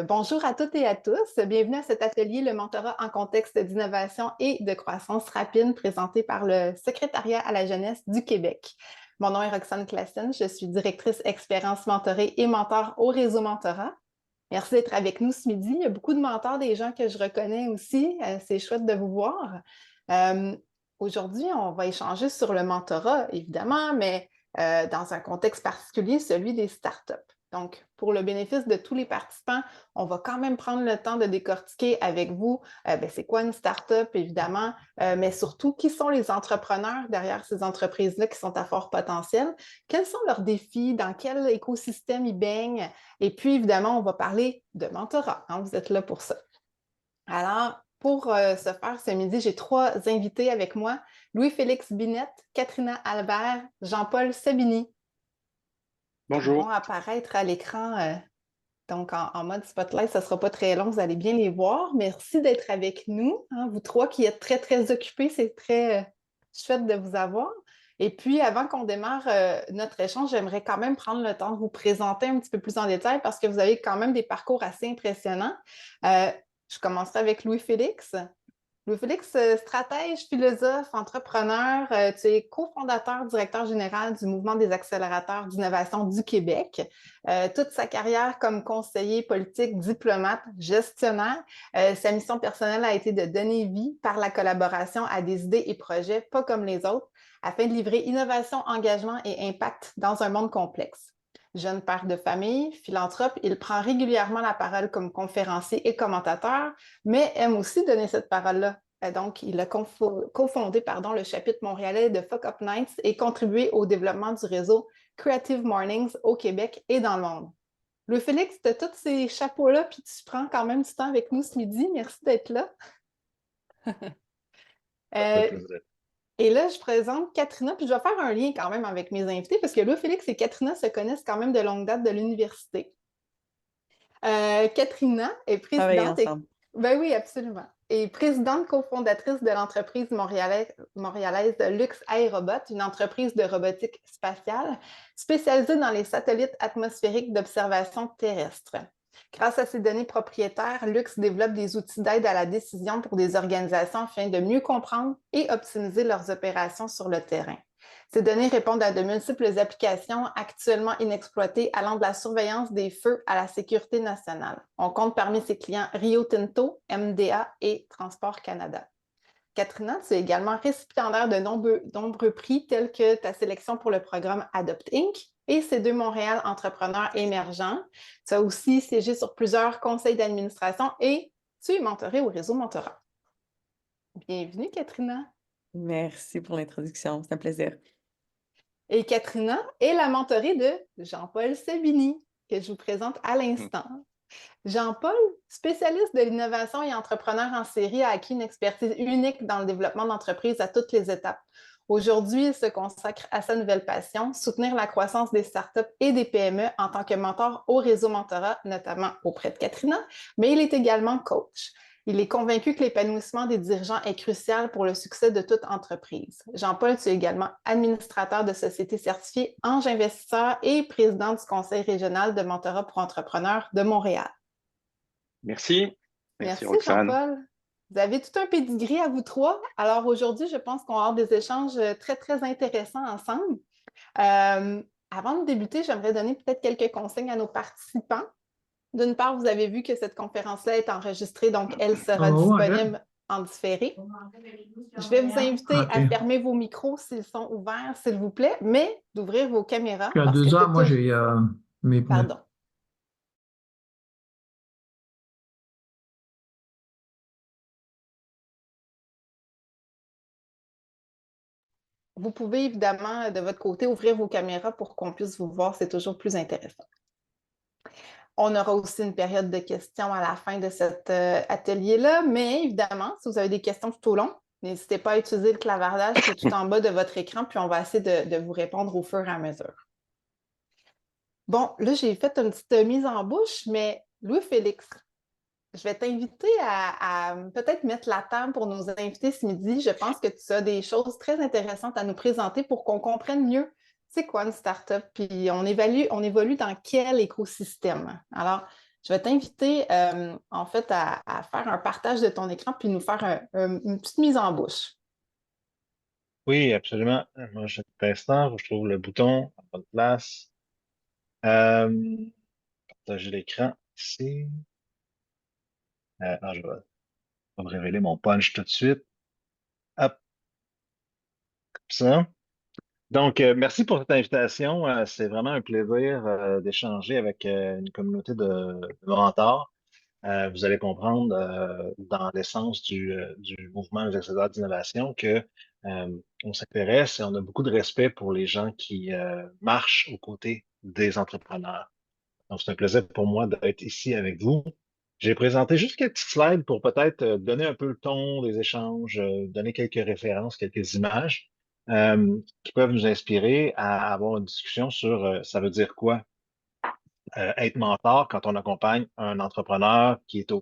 Bonjour à toutes et à tous. Bienvenue à cet atelier, le mentorat en contexte d'innovation et de croissance rapide, présenté par le Secrétariat à la jeunesse du Québec. Mon nom est Roxane Classen, je suis directrice expérience mentorée et mentor au réseau Mentorat. Merci d'être avec nous ce midi. Il y a beaucoup de mentors, des gens que je reconnais aussi. C'est chouette de vous voir. Aujourd'hui, on va échanger sur le mentorat, évidemment, mais dans un contexte particulier, celui des startups. Donc, pour le bénéfice de tous les participants, on va quand même prendre le temps de décortiquer avec vous c'est quoi une startup, évidemment, mais surtout, qui sont les entrepreneurs derrière ces entreprises-là qui sont à fort potentiel, quels sont leurs défis, dans quel écosystème ils baignent, et puis, évidemment, on va parler de mentorat. Hein, vous êtes là pour ça. Alors, pour ce faire ce midi, j'ai trois invités avec moi. Louis-Félix Binette, Katrina Albert, Jean-Paul Sabini. Ils vont Bonjour. apparaître à l'écran, donc en mode spotlight. Ça ne sera pas très long, vous allez bien les voir. Merci d'être avec nous, hein, vous trois qui êtes très, très occupés. C'est très chouette de vous avoir. Et puis, avant qu'on démarre notre échange, j'aimerais quand même prendre le temps de vous présenter un petit peu plus en détail parce que vous avez quand même des parcours assez impressionnants. Je commencerai avec Louis-Félix. Louis-Félix, stratège, philosophe, entrepreneur, tu es cofondateur, directeur général du Mouvement des accélérateurs d'innovation du Québec. Toute sa carrière comme conseiller politique, diplomate, gestionnaire, sa mission personnelle a été de donner vie par la collaboration à des idées et projets pas comme les autres, afin de livrer innovation, engagement et impact dans un monde complexe. Jeune père de famille, philanthrope, il prend régulièrement la parole comme conférencier et commentateur, mais aime aussi donner cette parole-là. Donc, il a cofondé le chapitre montréalais de Fuck Up Nights et contribué au développement du réseau Creative Mornings au Québec et dans le monde. Louis-Félix, tu as tous ces chapeaux-là, puis tu prends quand même du temps avec nous ce midi. Merci d'être là. Ça fait Euh, plaisir. et là, je présente Katrina, puis je vais faire un lien quand même avec mes invités, parce que Louis-Félix et Katrina se connaissent quand même de longue date de l'université. Katrina est Travailler présidente et... ensemble. Ben oui, absolument. Et présidente cofondatrice de l'entreprise montréalaise Lux Aérobot, une entreprise de robotique spatiale spécialisée dans les satellites atmosphériques d'observation terrestre. Grâce à ces données propriétaires, Lux développe des outils d'aide à la décision pour des organisations afin de mieux comprendre et optimiser leurs opérations sur le terrain. Ces données répondent à de multiples applications actuellement inexploitées allant de la surveillance des feux à la sécurité nationale. On compte parmi ses clients Rio Tinto, MDA et Transport Canada. Katrina, tu es également récipiendaire de nombreux prix tels que ta sélection pour le programme Adopt Inc. et C2 Montréal Entrepreneurs émergents. Tu as aussi siégé sur plusieurs conseils d'administration et tu es mentorée au réseau Mentorat. Bienvenue, Katrina. Merci pour l'introduction, c'est un plaisir. Et Katrina est la mentorée de Jean-Paul Sabini, que je vous présente à l'instant. Jean-Paul, spécialiste de l'innovation et entrepreneur en série, a acquis une expertise unique dans le développement d'entreprises à toutes les étapes. Aujourd'hui, il se consacre à sa nouvelle passion, soutenir la croissance des startups et des PME en tant que mentor au réseau Mentorat, notamment auprès de Katrina, mais il est également coach. Il est convaincu que l'épanouissement des dirigeants est crucial pour le succès de toute entreprise. Jean-Paul, tu es également administrateur de société certifiée Ange Investisseur et président du Conseil régional de mentorat pour entrepreneurs de Montréal. Merci. Merci, Merci, Roxane. Jean-Paul. Vous avez tout un pedigree à vous trois. Alors aujourd'hui, je pense qu'on va avoir des échanges très, très intéressants ensemble. Avant de débuter, j'aimerais donner peut-être quelques consignes à nos participants. D'une part, vous avez vu que cette conférence-là est enregistrée, donc elle sera disponible en différé. Je vais vous inviter à fermer vos micros s'ils sont ouverts, s'il vous plaît, mais d'ouvrir vos caméras. Il y a parce que 2 ans, moi, peut-être j'ai mes pneus. Pardon. Vous pouvez évidemment, de votre côté, ouvrir vos caméras pour qu'on puisse vous voir. C'est toujours plus intéressant. On aura aussi une période de questions à la fin de cet atelier-là, mais évidemment, si vous avez des questions tout au long, n'hésitez pas à utiliser le clavardage qui est tout en bas de votre écran, puis on va essayer de vous répondre au fur et à mesure. Bon, là, j'ai fait une petite mise en bouche, mais Louis-Félix, je vais t'inviter à peut-être mettre la table pour nos invités ce midi. Je pense que tu as des choses très intéressantes à nous présenter pour qu'on comprenne mieux c'est quoi une start-up, puis on évolue dans quel écosystème. Alors, Je vais t'inviter en fait à faire un partage de ton écran puis nous faire une petite mise en bouche. Oui, absolument. Moi, j'ai un instant où je trouve le bouton en bonne place. Euh, Partager l'écran ici. Je vais me révéler mon punch tout de suite. Hop, comme ça. Donc, merci pour cette invitation. C'est vraiment un plaisir d'échanger avec une communauté de mentors. Vous allez comprendre dans l'essence du mouvement des accélérateurs d'innovation que on s'intéresse et on a beaucoup de respect pour les gens qui marchent aux côtés des entrepreneurs. Donc, c'est un plaisir pour moi d'être ici avec vous. J'ai présenté juste quelques petites slides pour peut-être donner un peu le ton des échanges, donner quelques références, quelques images qui peuvent nous inspirer à avoir une discussion sur ça veut dire quoi être mentor quand on accompagne un entrepreneur qui est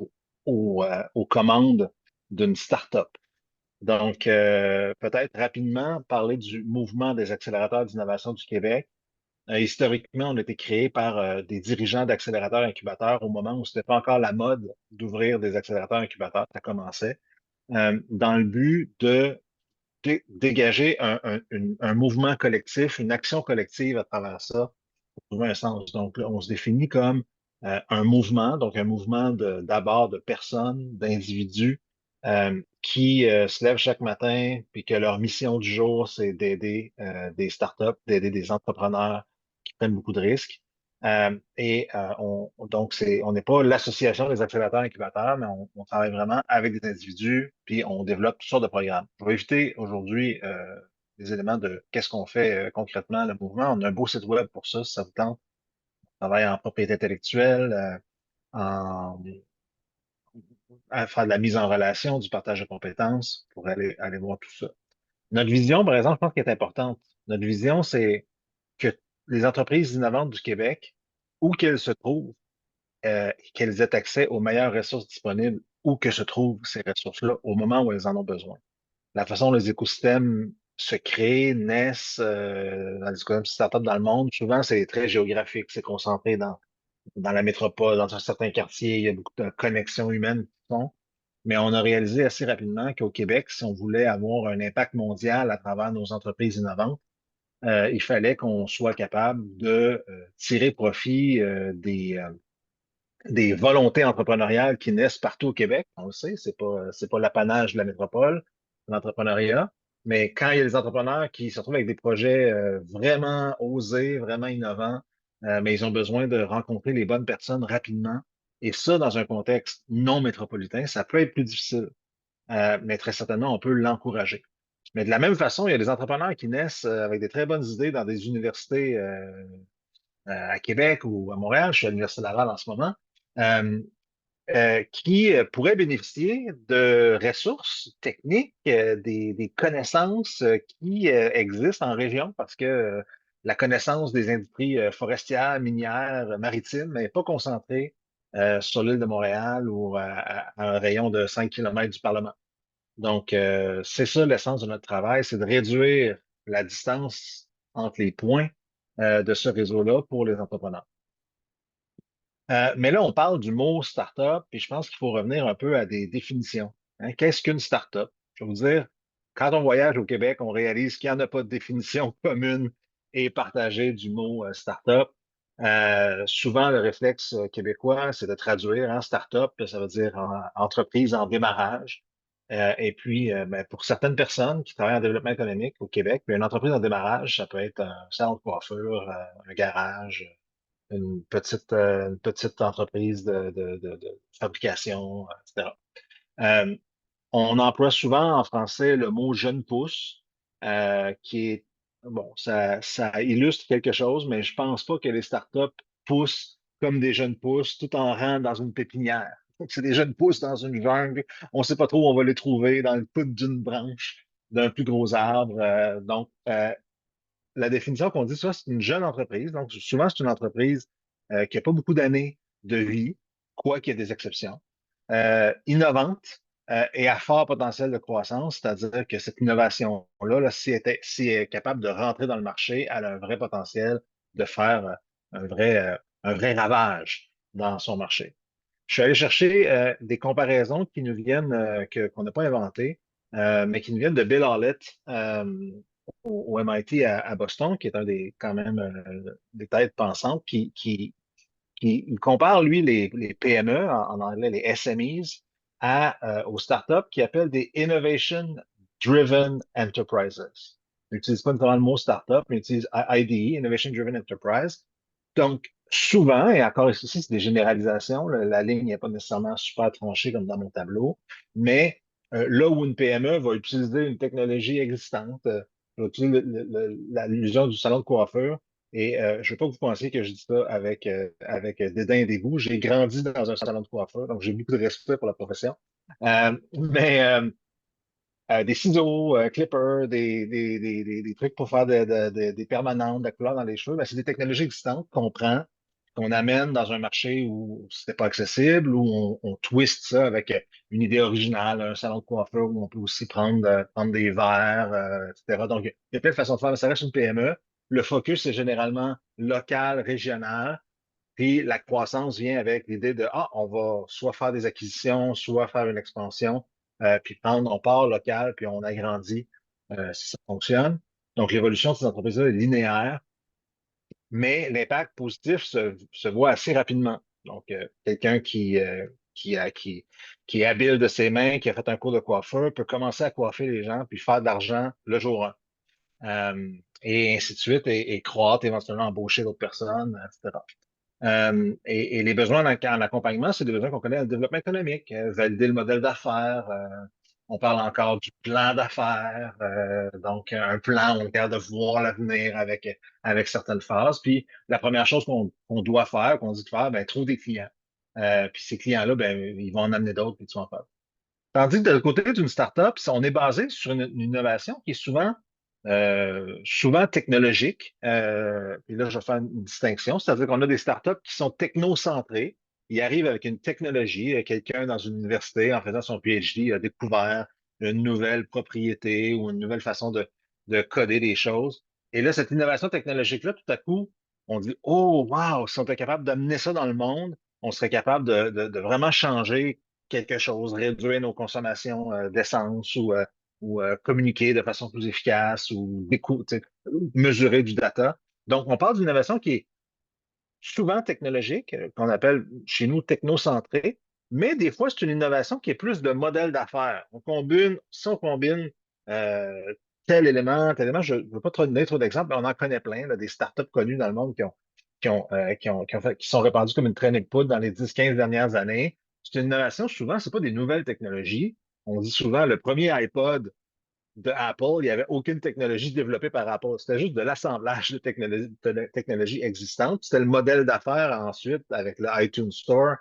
aux commandes d'une start-up. Donc, peut-être rapidement parler du mouvement des accélérateurs d'innovation du Québec. Historiquement, on a été créé par des dirigeants d'accélérateurs incubateurs au moment où ce n'était pas encore la mode d'ouvrir des accélérateurs incubateurs, ça commençait, dans le but de dégager un mouvement collectif, une action collective à travers ça, trouver un sens. Donc, là, on se définit comme un mouvement, donc un mouvement d'abord de personnes, d'individus qui se lèvent chaque matin, puis que leur mission du jour, c'est d'aider des startups, d'aider des entrepreneurs qui prennent beaucoup de risques. Donc, on n'est pas l'association des accélérateurs incubateurs, mais on travaille vraiment avec des individus, puis on développe toutes sortes de programmes. Je vais éviter aujourd'hui des éléments de qu'est-ce qu'on fait concrètement, le mouvement. On a un beau site web pour ça, si ça vous tente. On travaille en propriété intellectuelle, en, à faire de la mise en relation, du partage de compétences pour aller voir tout ça. Notre vision, par exemple, je pense qu'elle est importante. Notre vision, c'est que les entreprises innovantes du Québec, où qu'elles se trouvent, qu'elles aient accès aux meilleures ressources disponibles, où que se trouvent ces ressources-là, au moment où elles en ont besoin. La façon dont les écosystèmes se créent, naissent dans les écosystèmes startups dans le monde, souvent, c'est très géographique, c'est concentré dans la métropole, dans un certain quartier, il y a beaucoup de connexions humaines qui font. Mais on a réalisé assez rapidement qu'au Québec, si on voulait avoir un impact mondial à travers nos entreprises innovantes, il fallait qu'on soit capable de tirer profit des volontés entrepreneuriales qui naissent partout au Québec. On le sait, c'est pas l'apanage de la métropole, l'entrepreneuriat. Mais quand il y a des entrepreneurs qui se retrouvent avec des projets vraiment osés, vraiment innovants, mais ils ont besoin de rencontrer les bonnes personnes rapidement. Et ça, dans un contexte non métropolitain, ça peut être plus difficile. Mais très certainement, on peut l'encourager. Mais de la même façon, il y a des entrepreneurs qui naissent avec des très bonnes idées dans des universités à Québec ou à Montréal. Je suis à l'Université Laval en ce moment. Euh, qui pourraient bénéficier de ressources techniques, des connaissances qui existent en région parce que la connaissance des industries forestières, minières, maritimes n'est pas concentrée sur l'île de Montréal ou à un rayon de 5 km du Parlement. Donc, c'est ça l'essence de notre travail, c'est de réduire la distance entre les points de ce réseau-là pour les entrepreneurs. Mais là, on parle du mot startup, et je pense qu'il faut revenir un peu à des définitions. Hein. Qu'est-ce qu'une startup? Je vais vous dire, quand on voyage au Québec, on réalise qu'il n'y en a pas de définition commune et partagée du mot startup. Souvent, le réflexe québécois, c'est de traduire en startup, ça veut dire entreprise en démarrage. Et puis, ben, pour certaines personnes qui travaillent en développement économique au Québec, ben, une entreprise en démarrage, ça peut être un salon de coiffure, un garage, une petite entreprise de fabrication, etc. Euh, on emploie souvent en français le mot jeune pousse, qui est, bon, ça illustre quelque chose, mais je pense pas que les startups poussent comme des jeunes pousses tout en rang dans une pépinière. C'est des jeunes pousses dans une jungle. On ne sait pas trop où on va les trouver, dans le coude d'une branche, d'un plus gros arbre. La définition qu'on dit, ça, c'est une jeune entreprise. Donc, souvent, c'est une entreprise qui n'a pas beaucoup d'années de vie, quoi qu'il y ait des exceptions, innovante et à fort potentiel de croissance, c'est-à-dire que cette innovation-là, là, si elle est capable de rentrer dans le marché, elle a un vrai potentiel de faire un vrai ravage dans son marché. Je suis allé chercher des comparaisons qui nous viennent, qu'on n'a pas inventées, mais qui nous viennent de Bill Hallett au MIT à Boston, qui est un des, quand même, des têtes pensantes, il compare, lui, les PME, en anglais, les SMEs, aux startups qu'il appelle des Innovation Driven Enterprises. Il n'utilise pas nécessairement le mot startup, mais il utilise IDE, Innovation Driven Enterprise. Donc, souvent, et encore ici, c'est des généralisations, la ligne n'est pas nécessairement super tranchée comme dans mon tableau, mais là où une PME va utiliser une technologie existante, je vais utiliser l'allusion du salon de coiffure, et je ne veux pas que vous pensiez que je dis ça avec dédain et dégoût. J'ai grandi dans un salon de coiffeur, donc j'ai beaucoup de respect pour la profession. Des ciseaux, clippers, des trucs pour faire des permanentes, de la couleur dans les cheveux, ben, c'est des technologies existantes qu'on prend, qu'on amène dans un marché où c'était pas accessible, où on twist ça avec une idée originale, un salon de coiffeur où on peut aussi prendre des verres, etc. Donc, il y a plein de façons de faire, mais ça reste une PME. Le focus, c'est généralement local, régional. Puis la croissance vient avec l'idée de, on va soit faire des acquisitions, soit faire une expansion, puis on part local, puis on agrandit si ça fonctionne. Donc l'évolution de ces entreprises-là est linéaire, mais l'impact positif se voit assez rapidement. Donc quelqu'un qui est habile de ses mains, qui a fait un cours de coiffeur, peut commencer à coiffer les gens, puis faire de l'argent le jour 1. Et ainsi de suite, et croître, éventuellement embaucher d'autres personnes, etc. Et les besoins en accompagnement, c'est des besoins qu'on connaît dans le développement économique, valider le modèle d'affaires. On parle encore du plan d'affaires, donc un plan, on est capable de voir l'avenir avec certaines phases. Puis la première chose qu'on doit faire, qu'on dit de faire, ben, trouver des clients. Puis ces clients-là, ben, ils vont en amener d'autres, puis tu vas en faire. Tandis que de côté d'une startup, on est basé sur une innovation qui est souvent technologique. Et là, je vais faire une distinction, c'est-à-dire qu'on a des startups qui sont technocentrées. Ils arrivent avec une technologie. Quelqu'un dans une université, en faisant son PhD, a découvert une nouvelle propriété ou une nouvelle façon de coder des choses. Et là, cette innovation technologique-là, tout à coup, on dit, oh, wow, si on était capable d'amener ça dans le monde, on serait capable de vraiment changer quelque chose, réduire nos consommations d'essence ou communiquer de façon plus efficace ou mesurer du data. Donc, on parle d'une innovation qui est souvent technologique, qu'on appelle chez nous technocentrée, mais des fois, c'est une innovation qui est plus de modèle d'affaires. Si on combine euh, tel élément, je ne veux pas trop donner trop d'exemples, mais on en connaît plein, là, des startups connues dans le monde qui sont répandues comme une traînée de poudre dans les 10-15 dernières années. C'est une innovation, souvent, ce n'est pas des nouvelles technologies. On dit souvent le premier iPod de Apple, il n'y avait aucune technologie développée par Apple. C'était juste de l'assemblage de technologies existantes. C'était le modèle d'affaires ensuite avec le iTunes Store,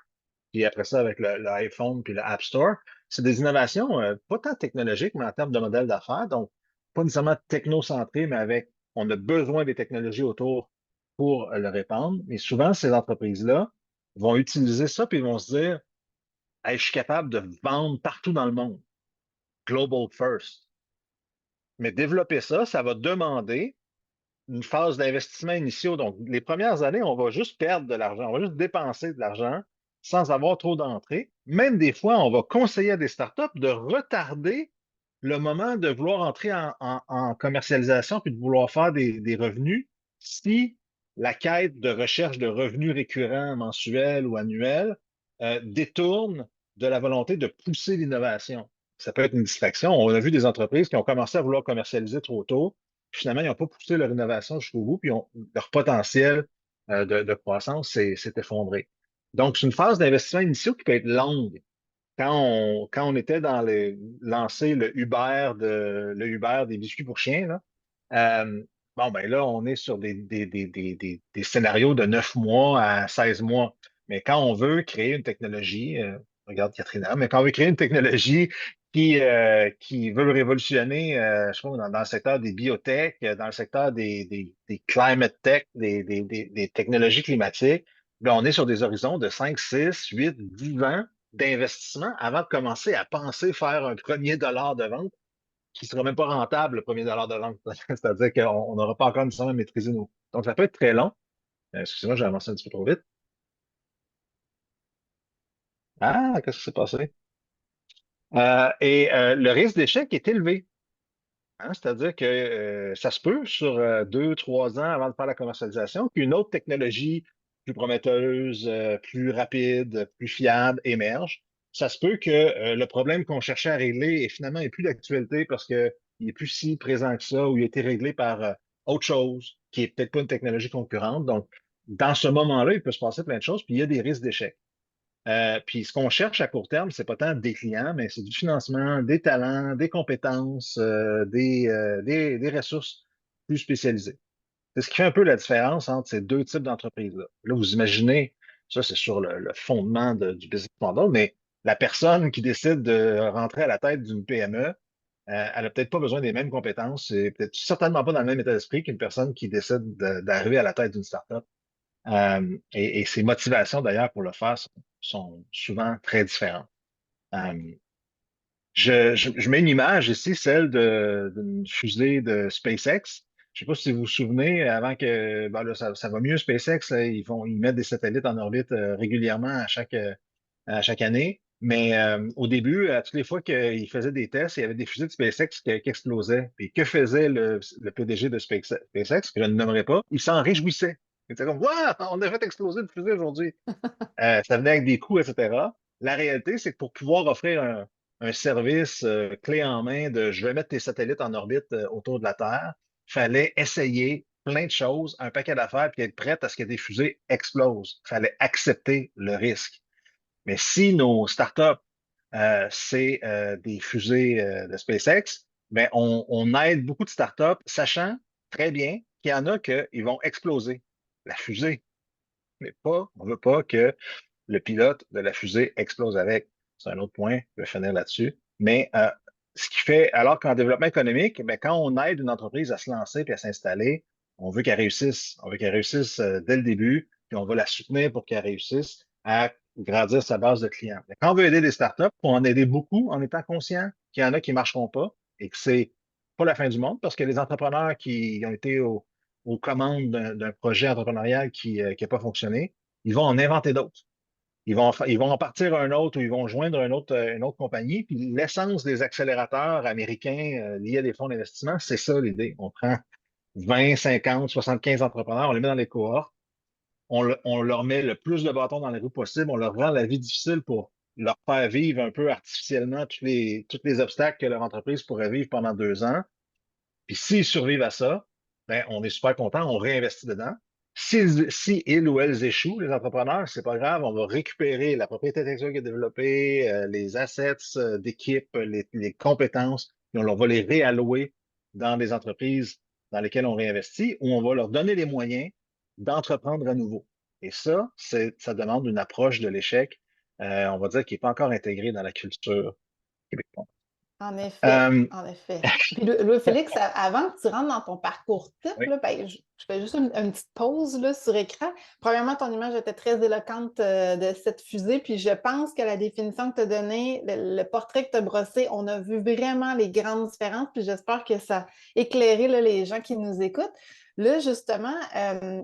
puis après ça avec l'iPhone, puis le App Store. C'est des innovations pas tant technologiques, mais en termes de modèle d'affaires. Donc, pas nécessairement technocentré, mais on a besoin des technologies autour pour le répandre. Mais souvent, ces entreprises-là vont utiliser ça, puis ils vont se dire, hey, je suis capable de vendre partout dans le monde. Global first. Mais développer ça, ça va demander une phase d'investissement initiaux. Donc, les premières années, on va juste perdre de l'argent, on va juste dépenser de l'argent sans avoir trop d'entrées. Même des fois, on va conseiller à des startups de retarder le moment de vouloir entrer en commercialisation puis de vouloir faire des revenus si la quête de recherche de revenus récurrents mensuels ou annuels détourne de la volonté de pousser l'innovation. Ça peut être une distraction. On a vu des entreprises qui ont commencé à vouloir commercialiser trop tôt, puis finalement, ils n'ont pas poussé leur innovation jusqu'au bout, puis leur potentiel de croissance s'est effondré. Donc, c'est une phase d'investissement initial qui peut être longue. Quand on était dans lancer le Uber des biscuits pour chiens, là, bon, ben là, on est sur des scénarios de 9 mois à 16 mois. Mais quand on veut créer une technologie, regarde Katrina, mais quand on veut créer une technologie qui veut révolutionner, je sais pas, dans le secteur des biotech, dans le secteur des climate tech, des technologies climatiques, ben, on est sur des horizons de 5, 6, 8, 10 ans d'investissement avant de commencer à penser faire un premier dollar de vente qui ne sera même pas rentable, le premier dollar de vente. C'est-à-dire qu'on n'aura pas encore nécessairement maîtrisé nos. Donc, ça peut être très long. Excusez-moi, j'ai avancé un petit peu trop vite. Ah, qu'est-ce qui s'est passé? Le risque d'échec est élevé. Hein, c'est-à-dire que ça se peut sur 2, 3 ans avant de faire la commercialisation qu'une autre technologie plus prometteuse, plus rapide, plus fiable émerge. Ça se peut que le problème qu'on cherchait à régler est finalement n'est plus d'actualité parce qu'il n'est plus si présent que ça ou il a été réglé par autre chose qui est peut-être pas une technologie concurrente. Donc, dans ce moment-là, il peut se passer plein de choses, puis il y a des risques d'échec. Puis ce qu'on cherche à court terme, c'est pas tant des clients, mais c'est du financement, des talents, des compétences, des ressources plus spécialisées. C'est ce qui fait un peu la différence entre ces deux types d'entreprises-là. Là, vous imaginez, ça c'est sur le fondement du business model, mais la personne qui décide de rentrer à la tête d'une PME, elle n'a peut-être pas besoin des mêmes compétences, et peut-être certainement pas dans le même état d'esprit qu'une personne qui décide d'arriver à la tête d'une startup. Et ses motivations, d'ailleurs, pour le faire sont souvent très différentes. Euh, je mets une image ici, celle d'une fusée de SpaceX. Je ne sais pas si vous vous souvenez, avant que ben là, ça va mieux, SpaceX, là, ils mettent des satellites en orbite régulièrement à chaque année. Mais au début, à toutes les fois qu'ils faisaient des tests, il y avait des fusées de SpaceX qui explosaient. Et que faisait le PDG de SpaceX, que je ne nommerai pas? Il s'en réjouissait. Il était comme, waouh, on a fait exploser une fusée aujourd'hui. Ça venait avec des coûts, etc. La réalité, c'est que pour pouvoir offrir un service clé en main de je vais mettre tes satellites en orbite autour de la Terre, il fallait essayer plein de choses, un paquet d'affaires, puis être prête à ce que des fusées explosent. Il fallait accepter le risque. Mais si nos startups, c'est des fusées de SpaceX, ben on aide beaucoup de startups, sachant très bien qu'il y en a qui vont exploser la fusée. Mais pas, on ne veut pas que le pilote de la fusée explose avec. C'est un autre point, je vais finir là-dessus. Mais ce qui fait, alors qu'en développement économique, ben, quand on aide une entreprise à se lancer et à s'installer, on veut qu'elle réussisse. On veut qu'elle réussisse dès le début, puis on va la soutenir pour qu'elle réussisse à grandir sa base de clients. Mais quand on veut aider des startups, il faut en aider beaucoup en étant conscient qu'il y en a qui ne marcheront pas et que c'est pas la fin du monde parce que les entrepreneurs qui ont été aux commandes d'un projet entrepreneurial qui n'a pas fonctionné, ils vont en inventer d'autres. Ils vont en partir un autre ou ils vont joindre une autre compagnie. Puis l'essence des accélérateurs américains liés à des fonds d'investissement, c'est ça l'idée. On prend 20, 50, 75 entrepreneurs, on les met dans les cohortes, on leur met le plus de bâtons dans les roues possible, on leur rend la vie difficile pour leur faire vivre un peu artificiellement tous les obstacles que leur entreprise pourrait vivre pendant 2 ans. Puis s'ils survivent à ça, ben, on est super content, on réinvestit dedans. Si ils ou elles échouent, les entrepreneurs, c'est pas grave, on va récupérer la propriété intellectuelle qui est développée, les assets d'équipe, les compétences, et on va les réallouer dans des entreprises dans lesquelles on réinvestit, ou on va leur donner les moyens d'entreprendre à nouveau. Et ça demande une approche de l'échec, on va dire, qui n'est pas encore intégrée dans la culture québécoise. En effet, Euh, en effet. Puis Louis-Félix, avant que tu rentres dans ton parcours type, oui. là, ben, je fais juste une petite pause là, sur écran. Premièrement, ton image était très éloquente de cette fusée, puis je pense que la définition que tu as donnée, le portrait que tu as brossé, on a vu vraiment les grandes différences, puis j'espère que ça a éclairé là, les gens qui nous écoutent. Là, justement,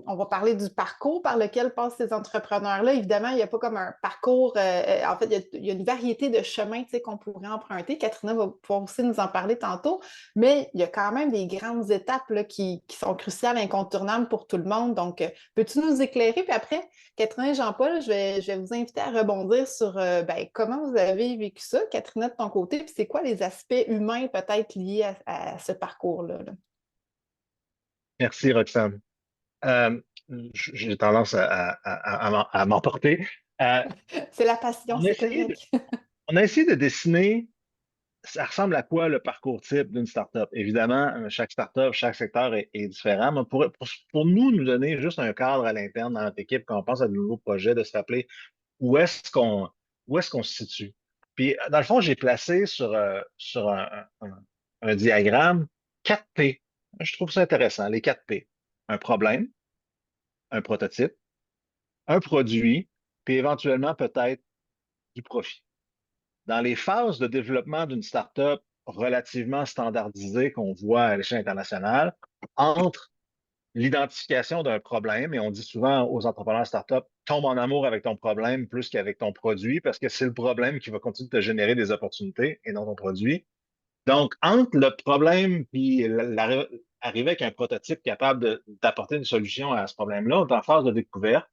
on va parler du parcours par lequel passent ces entrepreneurs-là. Évidemment, il n'y a pas comme un parcours. En fait, il y a une variété de chemins qu'on pourrait emprunter. Katrina va pouvoir aussi nous en parler tantôt. Mais il y a quand même des grandes étapes là, qui sont cruciales, incontournables pour tout le monde. Donc, peux-tu nous éclairer? Puis après, Katrina et Jean-Paul, je vais vous inviter à rebondir sur ben, comment vous avez vécu ça, Katrina, de ton côté, puis c'est quoi les aspects humains peut-être liés à ce parcours-là, là? Merci, Roxane. Euh, j'ai tendance à m'emporter. Euh, C'est la passion, on a c'est essayé de, correct. on a essayé de dessiner, ça ressemble à quoi le parcours type d'une startup. Évidemment, chaque startup, chaque secteur est différent, mais pour nous donner juste un cadre à l'interne dans notre équipe, quand on pense à de nouveaux projets, de se rappeler où est-ce qu'on où est-ce qu'on se situe. Puis, dans le fond, j'ai placé sur un diagramme 4 P. Je trouve ça intéressant, les 4 P. Un problème, un prototype, un produit, puis éventuellement peut-être du profit. Dans les phases de développement d'une startup relativement standardisée qu'on voit à l'échelle internationale, entre l'identification d'un problème, et on dit souvent aux entrepreneurs startup, tombe en amour avec ton problème plus qu'avec ton produit, parce que c'est le problème qui va continuer de te générer des opportunités et non ton produit. Donc, entre le problème puis arriver avec un prototype capable d'apporter une solution à ce problème-là, on est en phase de découverte.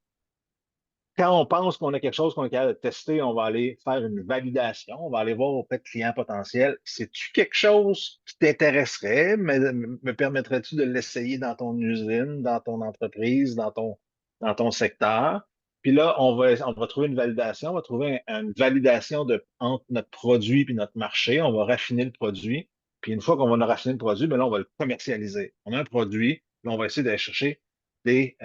Quand on pense qu'on a quelque chose qu'on est capable de tester, on va aller faire une validation, on va aller voir auprès de clients potentiels. C'est-tu quelque chose qui t'intéresserait? Me permettrais-tu de l'essayer dans ton usine, dans ton entreprise, dans ton secteur? Puis là, on va trouver une validation, on va trouver une validation entre notre produit et notre marché. On va raffiner le produit. Puis une fois qu'on va raffiner le produit, ben là, on va le commercialiser. On a un produit, puis on va essayer d'aller chercher des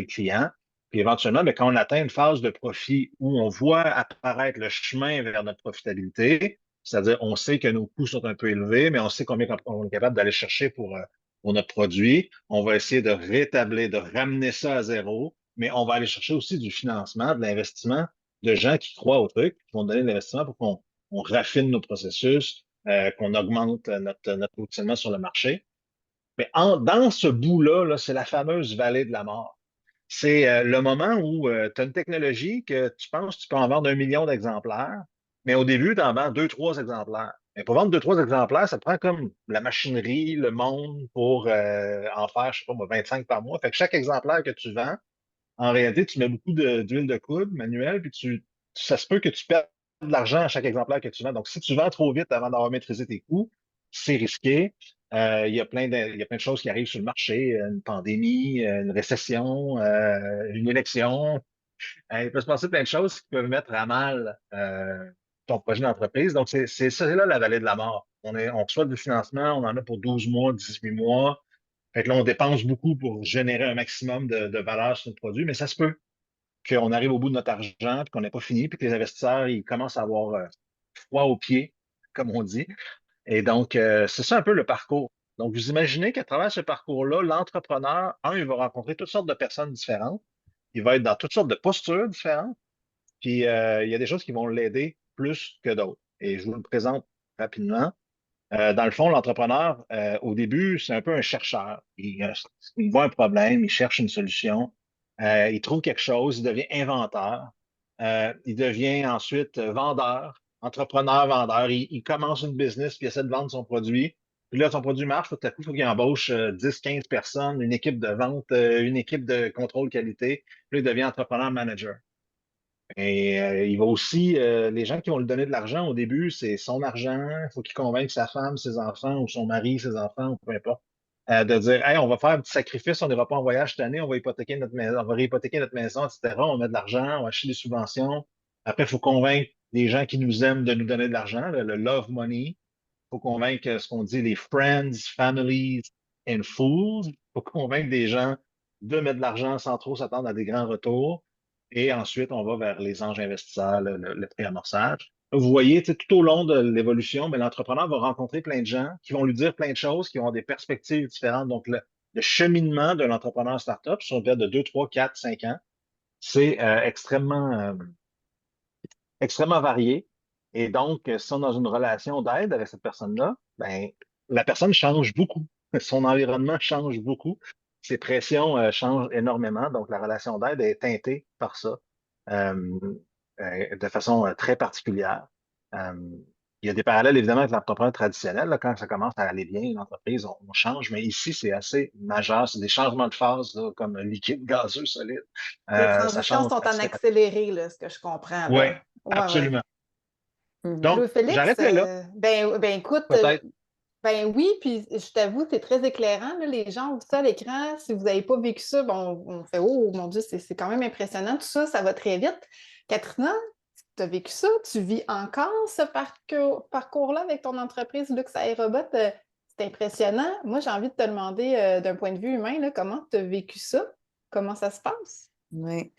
clients. Puis éventuellement, mais quand on atteint une phase de profit où on voit apparaître le chemin vers notre profitabilité, c'est-à-dire on sait que nos coûts sont un peu élevés, mais on sait combien on est capable d'aller chercher pour notre produit, on va essayer de rétablir, de ramener ça à zéro, mais on va aller chercher aussi du financement, de l'investissement, de gens qui croient au truc, qui vont donner de l'investissement pour qu'on raffine nos processus, qu'on augmente notre positionnement sur le marché. Mais dans ce bout-là, là, c'est la fameuse vallée de la mort. C'est le moment où tu as une technologie que tu penses que tu peux en vendre 1 million d'exemplaires, mais au début, tu en vends 2, 3 exemplaires. Mais pour vendre 2, 3 exemplaires, ça te prend comme la machinerie, le monde pour en faire, je sais pas moi, 25 par mois. Fait que chaque exemplaire que tu vends, en réalité, tu mets beaucoup d'huile de coude manuelle, puis ça se peut que tu perdes de l'argent à chaque exemplaire que tu vends. Donc, si tu vends trop vite avant d'avoir maîtrisé tes coûts, c'est risqué. Il y a plein de choses qui arrivent sur le marché, une pandémie, une récession, une élection. Il peut se passer plein de choses qui peuvent mettre à mal ton projet d'entreprise. Donc, c'est ça, c'est là la vallée de la mort. On reçoit du financement, on en a pour 12 mois, 18 mois. Fait que là, on dépense beaucoup pour générer un maximum de valeur sur notre produit, mais ça se peut qu'on arrive au bout de notre argent, puis qu'on n'ait pas fini, puis que les investisseurs, ils commencent à avoir froid aux pieds, comme on dit. Et donc, c'est ça un peu le parcours. Donc, vous imaginez qu'à travers ce parcours-là, l'entrepreneur, il va rencontrer toutes sortes de personnes différentes. Il va être dans toutes sortes de postures différentes. Puis, il y a des choses qui vont l'aider plus que d'autres. Et je vous le présente rapidement. Dans le fond, l'entrepreneur, au début, c'est un peu un chercheur. Il voit un problème, il cherche une solution, il trouve quelque chose, il devient inventeur, il devient ensuite vendeur, entrepreneur, vendeur. Il commence une business, puis il essaie de vendre son produit. Puis là, son produit marche, tout à coup, il faut qu'il embauche 10, 15 personnes, une équipe de vente, une équipe de contrôle qualité. Puis là, il devient entrepreneur manager. Et il va aussi, les gens qui vont lui donner de l'argent au début, c'est son argent. Il faut qu'il convainque sa femme, ses enfants, ou son mari, ses enfants, ou peu importe, de dire, hey, on va faire un petit sacrifice, on n'ira pas en voyage cette année, on va hypothéquer notre maison, on va réhypothéquer notre maison, etc. On met de l'argent, on va acheter des subventions. Après, il faut convaincre les gens qui nous aiment de nous donner de l'argent, le love money. Il faut convaincre ce qu'on dit les friends, families and fools. Il faut convaincre des gens de mettre de l'argent sans trop s'attendre à des grands retours. Et ensuite, on va vers les anges investisseurs, le préamorçage. Vous voyez, tu sais, tout au long de l'évolution, mais l'entrepreneur va rencontrer plein de gens qui vont lui dire plein de choses, qui ont des perspectives différentes. Donc, le cheminement de l'entrepreneur startup sur une période de 2, 3, 4, 5 ans, c'est extrêmement varié. Et donc, si on est dans une relation d'aide avec cette personne-là, ben, la personne change beaucoup. Son environnement change beaucoup. Ses pressions changent énormément. Donc, la relation d'aide est teintée par ça euh, de façon très particulière. Euh, il y a des parallèles, évidemment, avec l'entrepreneur traditionnel. Là, quand ça commence à aller bien, l'entreprise, on change. Mais ici, c'est assez majeur. C'est des changements de phase, là, comme liquide, gazeux, solide. Les Ça transitions change sont en assez. accéléré, là, ce que je comprends, Oui, là. Ouais, ouais. absolument. Mhm. Donc, Louis-Félix, j'arrête là, ben écoute, peut-être. ben oui, puis je t'avoue, c'est très éclairant, là, les gens ouvrent ça à l'écran. Si vous n'avez pas vécu ça, bon, on fait Oh mon Dieu, c'est quand même impressionnant. Tout ça, ça va très vite. Katrina, tu as vécu ça, tu vis encore ce parcours-là avec ton entreprise Luxe Aérobot. C'est impressionnant. Moi, j'ai envie de te demander, d'un point de vue humain, là, comment tu as vécu ça? Comment ça se passe? Ouais.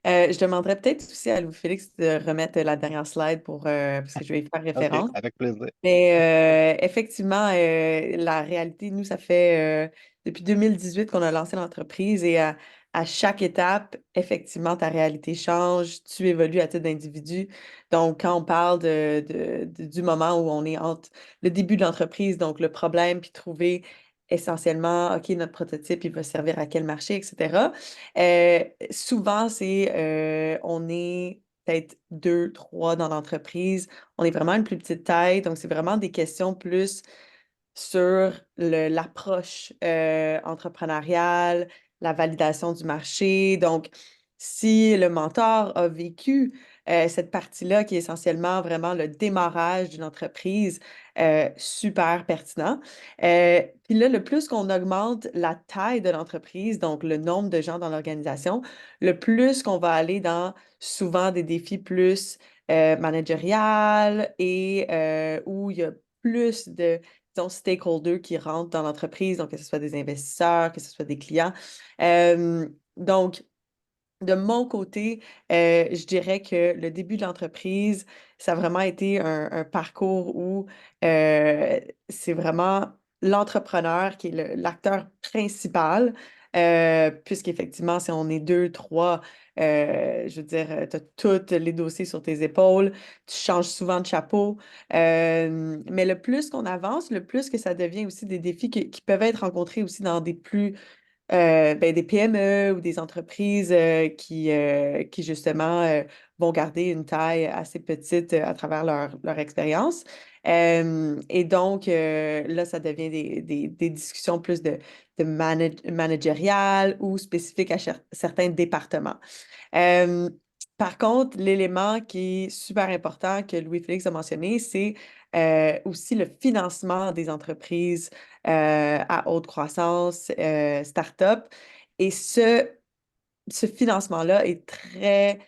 Je demanderais peut-être aussi à Louis-Félix de remettre la dernière slide parce que je vais y faire OK, référence. avec plaisir. Mais effectivement, la réalité, nous, ça fait depuis 2018 qu'on a lancé l'entreprise et à chaque étape, effectivement, ta réalité change, tu évolues à titre d'individu. Donc, quand on parle du moment où on est entre le début de l'entreprise, donc le problème, puis trouver essentiellement, OK, notre prototype, il va servir à quel marché, etc. Souvent, on est peut-être deux, trois dans l'entreprise. On est vraiment une plus petite taille, donc c'est vraiment des questions plus sur l'approche entrepreneuriale, la validation du marché. Donc, si le mentor a vécu cette partie-là, qui est essentiellement vraiment le démarrage d'une entreprise, super pertinent. Puis là, le plus qu'on augmente la taille de l'entreprise, donc le nombre de gens dans l'organisation, le plus qu'on va aller dans souvent des défis plus managériales et où il y a plus de disons, stakeholders qui rentrent dans l'entreprise, donc que ce soit des investisseurs, que ce soit des clients. Donc, de mon côté, je dirais que le début de l'entreprise, ça a vraiment été un parcours où c'est vraiment l'entrepreneur qui est l'acteur principal, puisqu'effectivement, si on est deux, trois, je veux dire, tu as tous les dossiers sur tes épaules, tu changes souvent de chapeau, mais le plus qu'on avance, le plus que ça devient aussi des défis qui peuvent être rencontrés aussi dans des plus des PME ou des entreprises qui justement vont garder une taille assez petite à travers leur expérience. Et donc, là, ça devient des discussions plus de managériales ou spécifiques à certains départements. Euh, Par contre, l'élément qui est super important que Louis-Félix a mentionné, c'est aussi le financement des entreprises à haute croissance, start-up. Et ce financement-là est très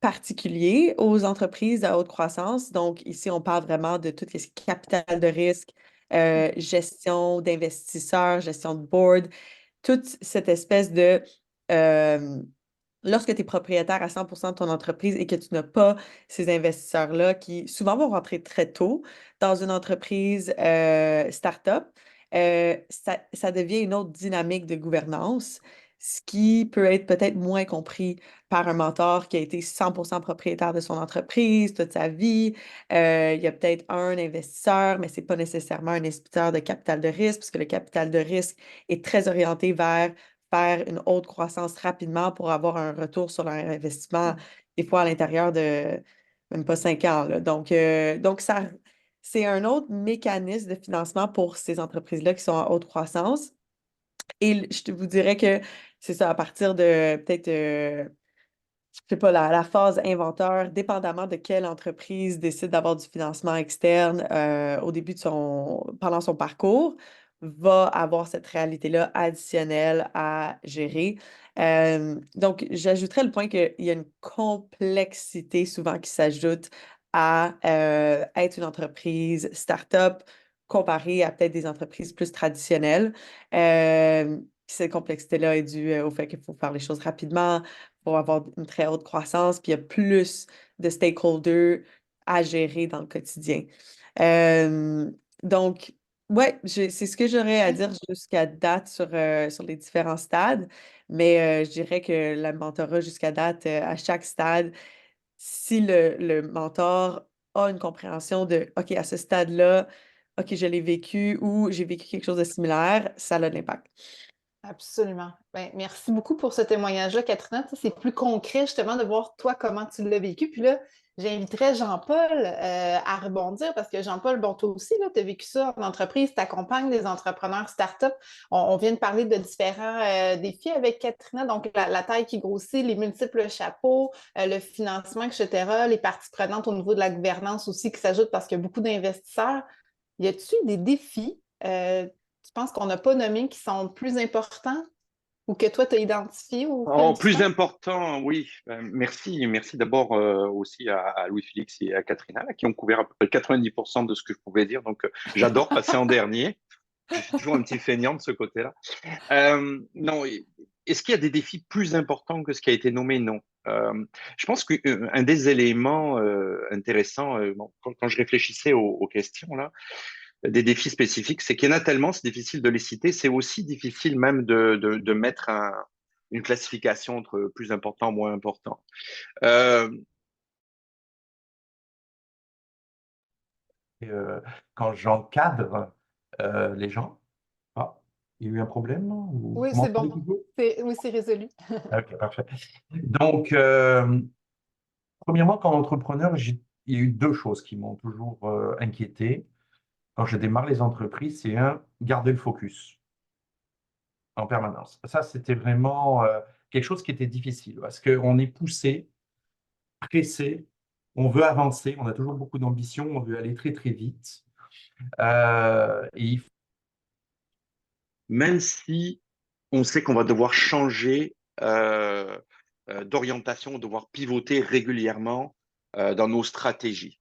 particulier aux entreprises à haute croissance. Donc, ici, on parle vraiment de tout ce qui est capital de risque, gestion d'investisseurs, gestion de board, toute cette espèce de... euh, lorsque tu es propriétaire à 100% de ton entreprise et que tu n'as pas ces investisseurs-là qui souvent vont rentrer très tôt dans une entreprise start-up, ça devient une autre dynamique de gouvernance, ce qui peut être peut-être moins compris par un mentor qui a été 100% propriétaire de son entreprise toute sa vie. Il y a peut-être un investisseur, mais ce n'est pas nécessairement un investisseur de capital de risque, puisque le capital de risque est très orienté vers faire une haute croissance rapidement pour avoir un retour sur leur investissement, des fois à l'intérieur de même pas 5 ans, là. Donc ça, c'est un autre mécanisme de financement pour ces entreprises-là qui sont en haute croissance. Et vous dirais que c'est ça, à partir de peut-être je sais pas, la phase inventeur, dépendamment de quelle entreprise décide d'avoir du financement externe au début pendant son parcours, va avoir cette réalité-là additionnelle à gérer. Donc, j'ajouterais le point qu'il y a une complexité souvent qui s'ajoute à être une entreprise start-up comparée à peut-être des entreprises plus traditionnelles. Cette complexité-là est due au fait qu'il faut faire les choses rapidement, pour avoir une très haute croissance, puis il y a plus de stakeholders à gérer dans le quotidien. Donc, ouais, c'est ce que j'aurais à dire jusqu'à date sur les différents stades, mais je dirais que le mentorat jusqu'à date, à chaque stade, si le mentor a une compréhension de, OK, à ce stade-là, OK, je l'ai vécu ou j'ai vécu quelque chose de similaire, ça a de l'impact. Absolument. Ben, merci beaucoup pour ce témoignage-là, Katrina. Tu sais, c'est plus concret justement de voir toi comment tu l'as vécu. Puis là, j'inviterais Jean-Paul à rebondir parce que Jean-Paul, bon, toi aussi, tu as vécu ça en entreprise, tu accompagnes des entrepreneurs start-up. On vient de parler de différents défis avec Katrina, donc la taille qui grossit, les multiples chapeaux, le financement, etc., les parties prenantes au niveau de la gouvernance aussi qui s'ajoutent parce qu'il y a beaucoup d'investisseurs. Y a-t-il des défis? Tu penses qu'on n'a pas nommé qui sont plus importants ou que toi, tu as identifié au fil En du plus temps? important, oui. Merci d'abord aussi à Louis-Félix et à Katrina, là, qui ont couvert à peu près 90% de ce que je pouvais dire. Donc, j'adore passer en dernier. Je suis toujours un petit feignant de ce côté-là. Non, est-ce qu'il y a des défis plus importants que ce qui a été nommé? Non. Je pense qu'un des éléments intéressants, bon, quand je réfléchissais aux questions là, des défis spécifiques, c'est qu'il y en a tellement, c'est difficile de les citer. C'est aussi difficile même de mettre une classification entre plus important, moins important. Euh, quand j'encadre les gens, ah, Il y a eu un problème? Ou Oui, vous c'est m'entendez bon. toujours? Oui, c'est résolu. Ok, parfait. Donc, premièrement, quand entrepreneur, il y a eu deux choses qui m'ont toujours inquiété quand je démarre les entreprises. C'est un, garder le focus en permanence. Ça, c'était vraiment quelque chose qui était difficile parce qu'on est poussé, pressé, on veut avancer, on a toujours beaucoup d'ambition, on veut aller très, très vite. Et Même si on sait qu'on va devoir changer d'orientation, devoir pivoter régulièrement dans nos stratégies.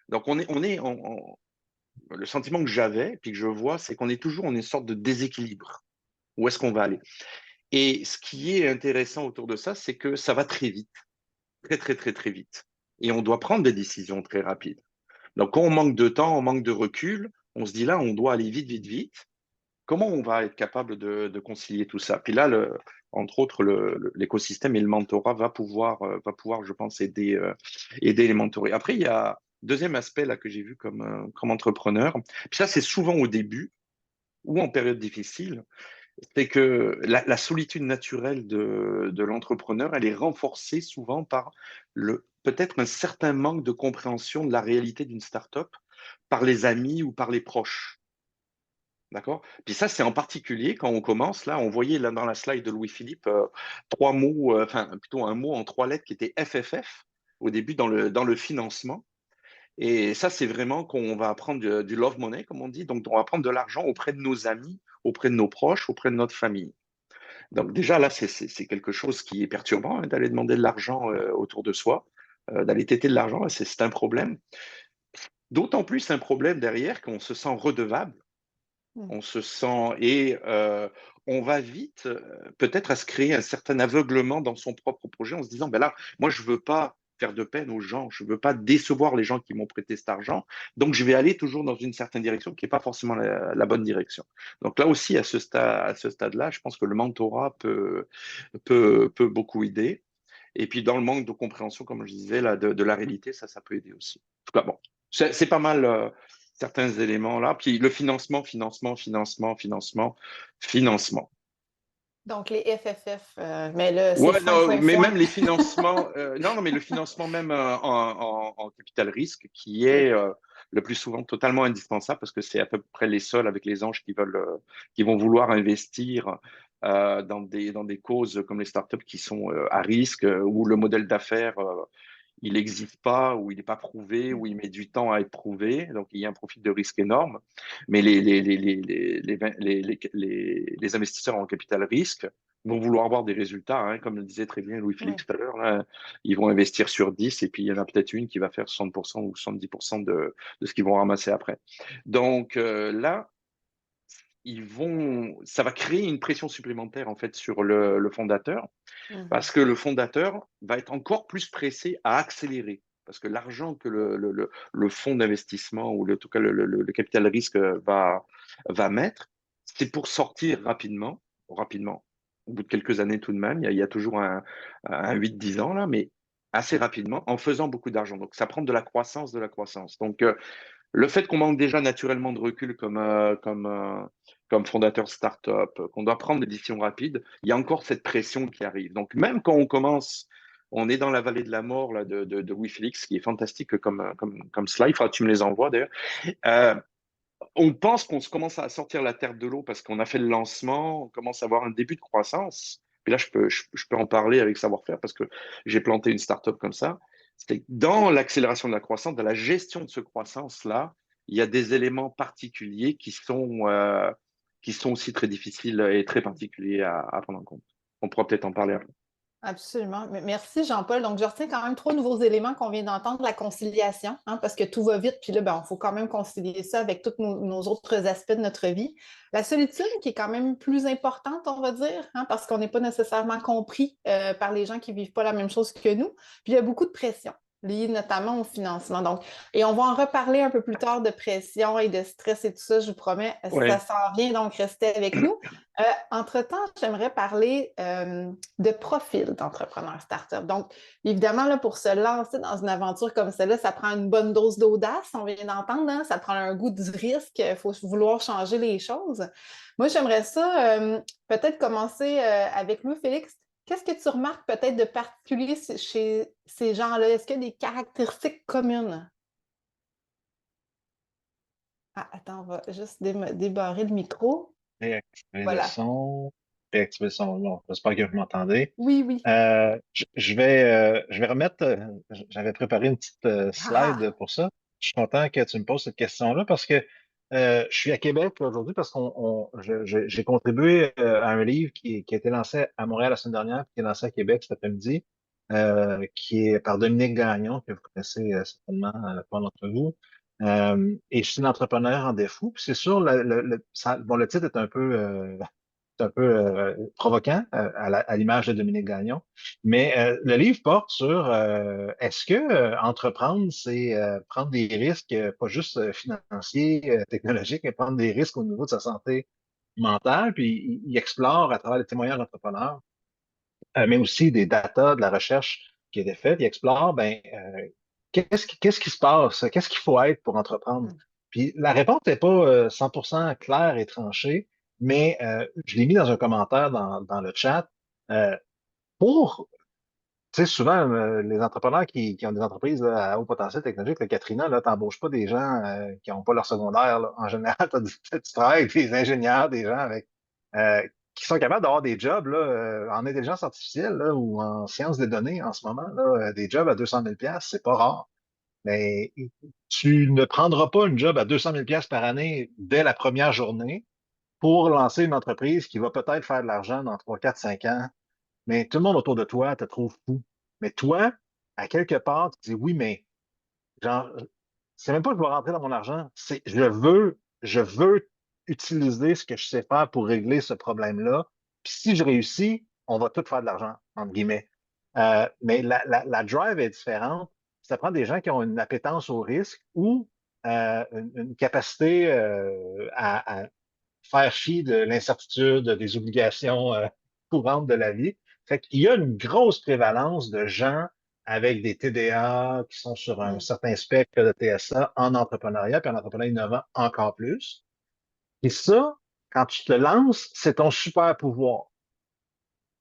Donc, le sentiment que j'avais, puis que je vois, c'est qu'on est toujours en une sorte de déséquilibre. Où est-ce qu'on va aller? Et ce qui est intéressant autour de ça, c'est que ça va très vite, très, très, très, très vite. Et on doit prendre des décisions très rapides. Donc, quand on manque de temps, on manque de recul, on se dit là, on doit aller vite, vite, vite. Comment on va être capable de concilier tout ça? Puis là, entre autres, l'écosystème et le mentorat va pouvoir, je pense, aider les mentorés. Après, il y a un deuxième aspect là, que j'ai vu comme entrepreneur. Puis ça, c'est souvent au début ou en période difficile, c'est que la solitude naturelle de l'entrepreneur, elle est renforcée souvent par peut-être un certain manque de compréhension de la réalité d'une startup par les amis ou par les proches. D'accord? Puis ça, c'est en particulier quand on commence, là, on voyait là dans la slide de Louis-Philippe trois mots, enfin plutôt un mot en trois lettres qui était FFF au début dans le financement. Et ça, c'est vraiment qu'on va apprendre du love money, comme on dit. Donc, on va prendre de l'argent auprès de nos amis, auprès de nos proches, auprès de notre famille. Donc, déjà, là, c'est quelque chose qui est perturbant, hein, d'aller demander de l'argent autour de soi, d'aller têter de l'argent, c'est un problème. D'autant plus un problème derrière qu'on se sent redevable. On se sent et on va vite peut-être à se créer un certain aveuglement dans son propre projet en se disant, ben là, moi, je veux pas faire de peine aux gens, je veux pas décevoir les gens qui m'ont prêté cet argent, donc je vais aller toujours dans une certaine direction qui n'est pas forcément la bonne direction. Donc là aussi, à ce stade-là, je pense que le mentorat peut beaucoup aider. Et puis dans le manque de compréhension, comme je disais, là, de la réalité, ça peut aider aussi. En tout cas, bon, c'est pas mal certains éléments là. Puis le financement. Donc, les FFF, mais là, c'est Ouais, foin, non, foin, mais foin. même les financements, non, mais le financement même en capital risque, qui Oui. est le plus souvent totalement indispensable, parce que c'est à peu près les seuls avec les anges qui vont vouloir investir dans des causes comme les startups qui sont à risque, où le modèle d'affaires il n'existe pas, ou il n'est pas prouvé, ou il met du temps à être prouvé, donc il y a un profil de risque énorme. Mais les investisseurs en capital risque vont vouloir avoir des résultats, hein, comme le disait très bien Oui. Louis-Philippe tout à l'heure. Là, ils vont investir sur 10 et puis il y en a peut-être une qui va faire 60% ou 70% de ce qu'ils vont ramasser après. Donc là, ça va créer une pression supplémentaire en fait sur le fondateur parce que le fondateur va être encore plus pressé à accélérer. Parce que l'argent que le fonds d'investissement ou en tout cas le capital risque va mettre, c'est pour sortir rapidement, rapidement, au bout de quelques années tout de même. Il y a toujours un 8-10 ans là, mais assez rapidement, en faisant beaucoup d'argent. Donc ça prend de la croissance, de la croissance. Donc le fait qu'on manque déjà naturellement de recul comme fondateur startup, qu'on doit prendre des décisions rapides, il y a encore cette pression qui arrive. Donc même quand on commence, on est dans la vallée de la mort là, de Louis-Félix, qui est fantastique comme slide, enfin, tu me les envoies d'ailleurs. Euh, on pense qu'on se commence à sortir la terre de l'eau parce qu'on a fait le lancement, on commence à avoir un début de croissance. Puis là, je peux en parler avec savoir-faire parce que j'ai planté une startup comme ça. C'est que dans l'accélération de la croissance, dans la gestion de ce croissance-là, il y a des éléments particuliers qui sont aussi très difficiles et très particuliers à prendre en compte. On pourra peut-être en parler après. Absolument. Merci, Jean-Paul. Donc, je retiens quand même trois nouveaux éléments qu'on vient d'entendre. La conciliation, hein, parce que tout va vite, puis là, ben, il faut quand même concilier ça avec tous nos autres aspects de notre vie. La solitude, qui est quand même plus importante, on va dire, hein, parce qu'on n'est pas nécessairement compris par les gens qui ne vivent pas la même chose que nous. Puis, il y a beaucoup de pression. lié notamment au financement. Donc, et on va en reparler un peu plus tard de pression et de stress et tout ça, je vous promets, ça Ouais. s'en vient, donc restez avec nous. Entre-temps, j'aimerais parler de profil d'entrepreneur startup. Donc, évidemment, là, pour se lancer dans une aventure comme celle-là, ça prend une bonne dose d'audace, on vient d'entendre, hein? Ça prend un goût du risque, il faut vouloir changer les choses. Moi, j'aimerais ça peut-être commencer avec Louis-Félix. Qu'est-ce que tu remarques peut-être de particulier chez ces gens-là? Est-ce qu'il y a des caractéristiques communes? Ah, attends, on va juste débarrer le micro. Réactiver le Voilà. son. Réactiver le son. Bon, j'espère que vous m'entendez. Oui, oui. Je vais remettre, j'avais préparé une petite slide Ah! pour ça. Je suis content que tu me poses cette question-là parce que je suis à Québec aujourd'hui parce j'ai contribué à un livre qui a été lancé à Montréal la semaine dernière, puis qui est lancé à Québec cet après-midi, qui est par Dominique Gagnon, que vous connaissez certainement, pas d'entre vous. Et je suis un entrepreneur en défaut. Puis c'est sûr, bon, le titre est un peu provoquant à l'image de Dominique Gagnon. Mais le livre porte sur est-ce que entreprendre, c'est prendre des risques, pas juste financiers, technologiques, mais prendre des risques au niveau de sa santé mentale. Puis il explore à travers les témoignages d'entrepreneurs, mais aussi des data, de la recherche qui a été faite. Il explore, ben, qu'est-ce qui se passe? Qu'est-ce qu'il faut être pour entreprendre? Puis la réponse n'est pas 100% claire et tranchée, mais je l'ai mis dans un commentaire dans le chat. Euh, pour, tu sais, souvent, les entrepreneurs qui ont des entreprises là, à haut potentiel technologique, là, Katrina, là, t'embauches pas des gens qui n'ont pas leur secondaire, là. En général, tu travailles avec des ingénieurs, des gens avec qui sont capables d'avoir des jobs là, en intelligence artificielle là, ou en sciences des données en ce moment, là, des jobs à 200 000 c'est pas rare. Mais tu ne prendras pas une job à 200 000 par année dès la première journée pour lancer une entreprise qui va peut-être faire de l'argent dans 3, 4, 5 ans. Mais tout le monde autour de toi te trouve fou. Mais toi, à quelque part, tu dis oui, mais genre, c'est même pas que je vais rentrer dans mon argent, c'est je veux utiliser ce que je sais faire pour régler ce problème-là. Puis si je réussis, on va tout faire de l'argent, entre guillemets. Mais la drive est différente. Ça prend des gens qui ont une appétence au risque ou une capacité à faire fi de l'incertitude, des obligations courantes de la vie. Fait qu'il y a une grosse prévalence de gens avec des TDA qui sont sur un Mm. certain spectre de TSA en entrepreneuriat, puis en entrepreneuriat innovant encore plus. Et ça, quand tu te lances, c'est ton super pouvoir.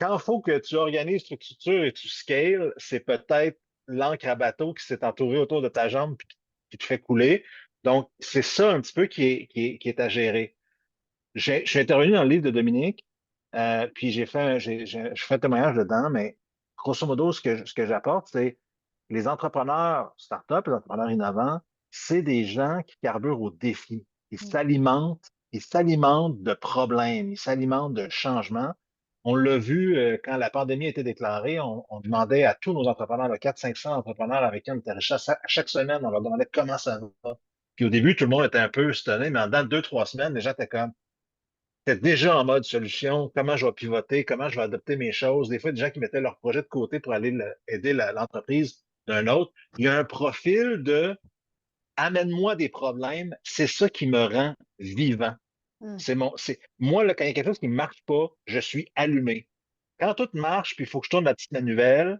Quand il faut que tu organises, tu structures et tu scales, c'est peut-être l'encre à bateau qui s'est entourée autour de ta jambe puis qui te fait couler. Donc, c'est ça un petit peu qui est à gérer. Je suis intervenu dans le livre de Dominique, puis je fais un témoignage dedans, mais grosso modo, ce que j'apporte, c'est les entrepreneurs start-up, les entrepreneurs innovants, c'est des gens qui carburent au défi. Ils s'alimentent de problèmes, ils s'alimentent de changements. On l'a vu quand la pandémie a été déclarée, on demandait à tous nos entrepreneurs, 400-500 entrepreneurs avec qui on interagissait à chaque semaine, on leur demandait comment ça va. Puis au début, tout le monde était un peu stonné, mais en dedans de 2, 3 semaines, les gens étaient comme, j'étais déjà en mode solution, comment je vais pivoter, comment je vais adopter mes choses. Des fois, des gens qui mettaient leur projet de côté pour aller aider l'entreprise d'un autre. Il y a un profil de amène-moi des problèmes, c'est ça qui me rend vivant. Mm. Moi, là, quand il y a quelque chose qui ne marche pas, je suis allumé. Quand tout marche, puis il faut que je tourne la petite manivelle,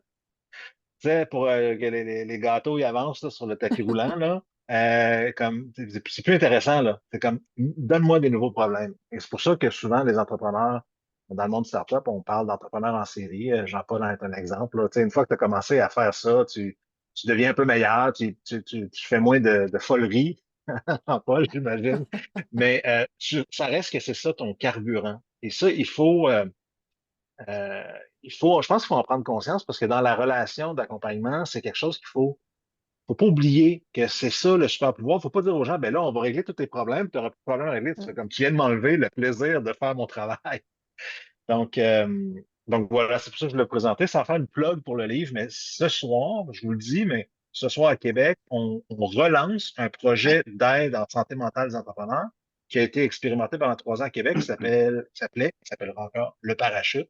tu sais, pour que les gâteaux ils avancent là, sur le tapis roulant, là, comme c'est plus intéressant, là. C'est comme donne-moi des nouveaux problèmes. Et c'est pour ça que souvent, les entrepreneurs, dans le monde startup, on parle d'entrepreneurs en série. Jean-Paul en est un exemple. Là. Tu sais, une fois que tu as commencé à faire ça, tu deviens un peu meilleur, tu fais moins de foleries, Jean-Paul, j'imagine. Mais ça reste que c'est ça ton carburant. Et ça, euh, je pense qu'il faut en prendre conscience parce que dans la relation d'accompagnement, c'est quelque chose faut pas oublier que c'est ça le super pouvoir. Faut pas dire aux gens, ben là, on va régler tous tes problèmes, tu n'auras plus de problème à régler. Tu fais Mm. comme tu viens de m'enlever le plaisir de faire mon travail. Donc, donc voilà, c'est pour ça que je l'ai présenté, sans faire une plug pour le livre, mais ce soir, je vous le dis, mais ce soir à Québec, on relance un projet d'aide en santé mentale des entrepreneurs qui a été expérimenté pendant 3 ans à Québec, qui s'appellera encore le parachute.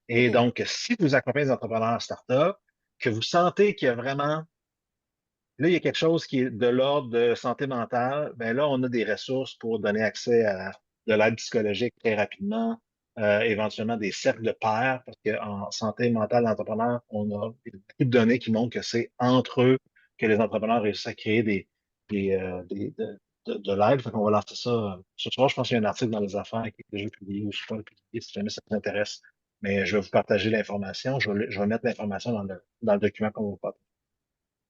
Et OK. donc, si vous accompagnez des entrepreneurs start-up, que vous sentez qu'il y a vraiment Là, il y a quelque chose qui est de l'ordre de santé mentale. Ben là, on a des ressources pour donner accès à de l'aide psychologique très rapidement, éventuellement des cercles de pairs, parce qu'en santé mentale d'entrepreneur, on a beaucoup de données qui montrent que c'est entre eux que les entrepreneurs réussissent à créer de l'aide. Fait qu'on va lancer ça ce soir. Je pense qu'il y a un article dans les affaires qui est déjà publié ou je ne sais pas le publier si jamais ça vous intéresse. Mais je vais vous partager l'information. Je vais mettre l'information dans le document qu'on vous partage.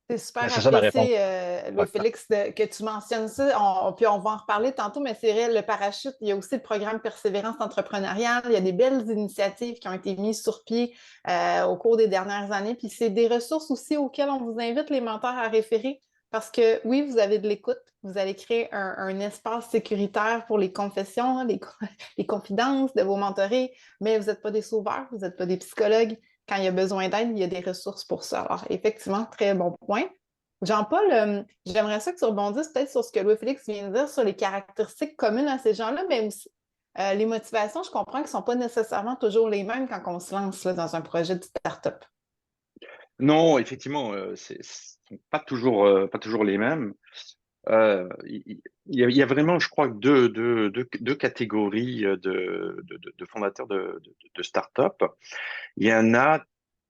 C'est Mais super c'est ça ma réponse. apprécié, Ouais. Louis-Félix, que tu mentionnes ça. Puis on va en reparler tantôt, mais c'est vrai, le parachute, il y a aussi le programme Persévérance entrepreneuriale. Il y a des belles initiatives qui ont été mises sur pied au cours des dernières années. Puis c'est des ressources aussi auxquelles on vous invite, les mentors, à référer. Parce que oui, vous avez de l'écoute. Vous allez créer un espace sécuritaire pour les confessions, hein, les confidences de vos mentorés, mais vous n'êtes pas des sauveurs, vous n'êtes pas des psychologues. Quand il y a besoin d'aide, il y a des ressources pour ça. Alors, effectivement, très bon point. Jean-Paul, j'aimerais ça que tu rebondisses peut-être sur ce que Louis-Félix vient de dire sur les caractéristiques communes à ces gens-là, mais aussi les motivations, je comprends qu'elles ne sont pas nécessairement toujours les mêmes quand on se lance là, dans un projet de start-up. Non, effectivement, sont pas toujours les mêmes. Il y a vraiment, je crois, deux catégories de fondateurs de start-up. Il y en a,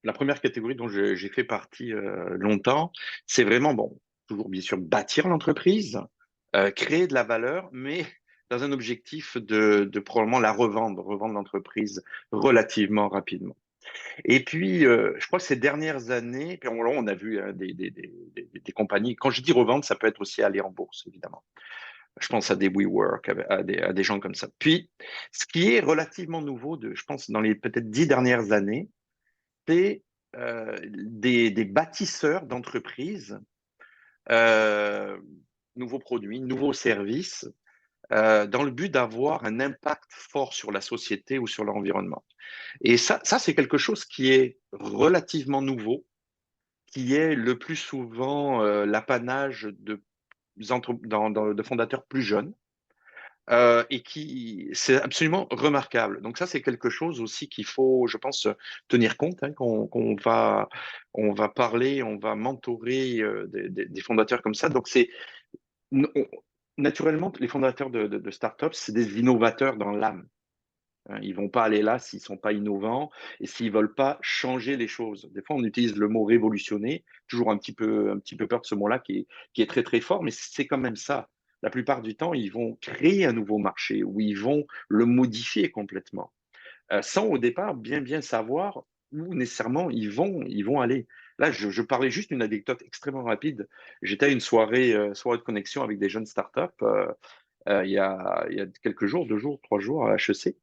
la première catégorie dont j'ai fait partie longtemps, c'est vraiment, bon, toujours bien sûr bâtir l'entreprise, créer de la valeur, mais dans un objectif de probablement revendre l'entreprise relativement rapidement. Et puis, je crois que ces dernières années, puis on a vu des compagnies, quand je dis revendre, ça peut être aussi aller en bourse, évidemment. Je pense à des WeWork, à des gens comme ça. Puis, ce qui est relativement nouveau, je pense, dans les peut-être 10 dernières années, c'est des bâtisseurs d'entreprises, euh, nouveaux produits, nouveaux services, dans le but d'avoir un impact fort sur la société ou sur l'environnement. Et ça c'est quelque chose qui est relativement nouveau, qui est le plus souvent l'apanage de fondateurs plus jeunes. Et qui c'est absolument remarquable. Donc ça, c'est quelque chose aussi qu'il faut, je pense, tenir compte, hein, on va parler, on va mentorer des fondateurs comme ça. Donc c'est naturellement les fondateurs de startups, c'est des innovateurs dans l'âme. Hein. Ils vont pas aller là s'ils sont pas innovants et s'ils veulent pas changer les choses. Des fois, on utilise le mot révolutionner, toujours un petit peu peur de ce mot-là qui est très très fort, mais c'est quand même ça. La plupart du temps, ils vont créer un nouveau marché ou ils vont le modifier complètement, sans au départ bien savoir où nécessairement ils vont aller. Là, je parlais juste d'une anecdote extrêmement rapide. J'étais à une soirée de connexion avec des jeunes startups il y a quelques jours, 2 jours, 3 jours à HEC.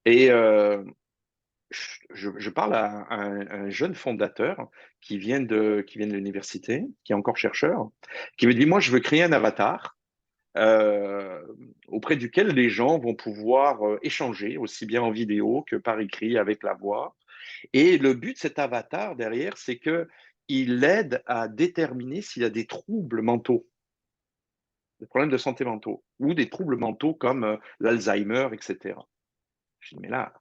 Et je parle à un jeune fondateur qui vient de l'université, qui est encore chercheur, qui me dit, moi, je veux créer un avatar euh, auprès duquel les gens vont pouvoir échanger, aussi bien en vidéo que par écrit avec la voix. Et le but de cet avatar derrière, c'est que il aide à déterminer s'il y a des troubles mentaux, des problèmes de santé mentaux, ou des troubles mentaux comme l'Alzheimer, etc. Je dis, mais là,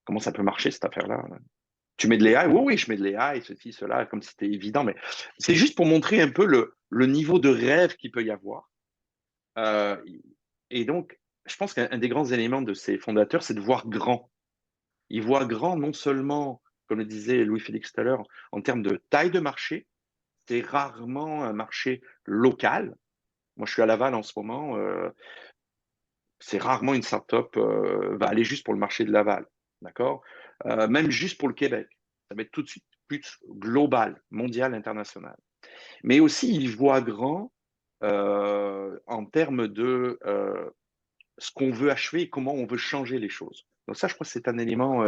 comment ça peut marcher cette affaire-là? Tu mets de l'AI? Oui, oui, je mets de l'AI, ceci, cela, comme si c'était évident, mais c'est juste pour montrer un peu le niveau de rêve qu'il peut y avoir. Euh, et donc, je pense qu'un des grands éléments de ces fondateurs, c'est de voir grand. Ils voient grand non seulement, comme le disait Louis-Félix tout à l'heure, en termes de taille de marché, c'est rarement un marché local. Moi, je suis à Laval en ce moment, c'est rarement une start-up va aller juste pour le marché de Laval, d'accord? Même juste pour le Québec. Ça va être tout de suite plus global, mondial, international. Mais aussi, ils voient grand en termes de ce qu'on veut achever et comment on veut changer les choses. Donc ça, je crois que c'est un élément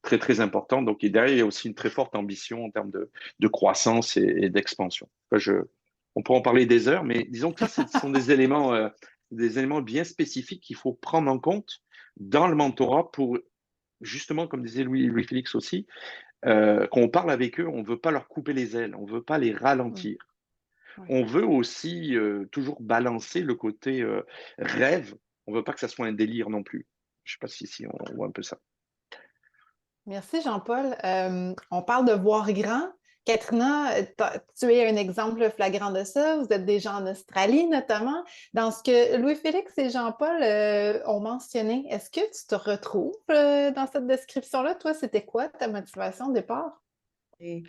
très, très important. Donc, et derrière, il y a aussi une très forte ambition en termes de croissance et d'expansion. On pourrait en parler des heures, mais disons que ça, ce sont des éléments bien spécifiques qu'il faut prendre en compte dans le mentorat pour, justement, comme disait Louis-Félix aussi, quand on parle avec eux, on ne veut pas leur couper les ailes, on ne veut pas les ralentir. Oui. On veut aussi toujours balancer le côté rêve. On ne veut pas que ça soit un délire non plus. Je ne sais pas si on voit un peu ça. Merci Jean-Paul. On parle de voir grand, Katrina, tu es un exemple flagrant de ça. Vous êtes déjà en Australie, notamment. Dans ce que Louis-Félix et Jean-Paul ont mentionné, est-ce que tu te retrouves dans cette description-là? Toi, c'était quoi ta motivation au départ? Et,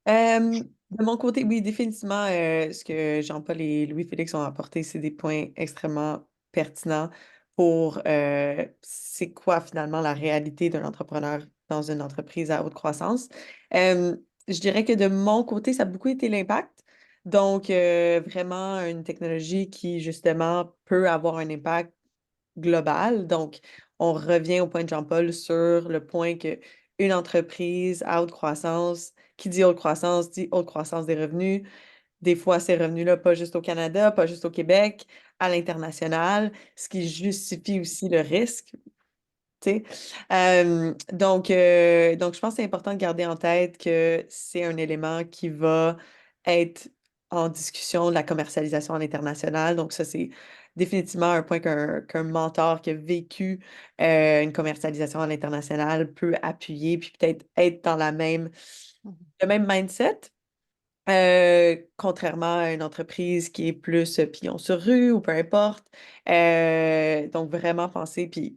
de mon côté, oui, définitivement, ce que Jean-Paul et Louis-Félix ont apporté, c'est des points extrêmement pertinents pour c'est quoi finalement la réalité d'un entrepreneur dans une entreprise à haute croissance. Je dirais que de mon côté, ça a beaucoup été l'impact. Donc, vraiment une technologie qui, justement, peut avoir un impact global. Donc, on revient au point de Jean-Paul sur le point que une entreprise à haute croissance, qui dit haute croissance des revenus. Des fois, ces revenus-là, pas juste au Canada, pas juste au Québec, à l'international, ce qui justifie aussi le risque. Tu sais. Donc, je pense que c'est important de garder en tête que c'est un élément qui va être en discussion de la commercialisation à l'international. Donc, ça, c'est définitivement un point qu'un mentor qui a vécu une commercialisation à l'international peut appuyer, puis peut-être être dans le même mindset. Contrairement à une entreprise qui est plus pignon sur rue ou peu importe. Donc, vraiment penser puis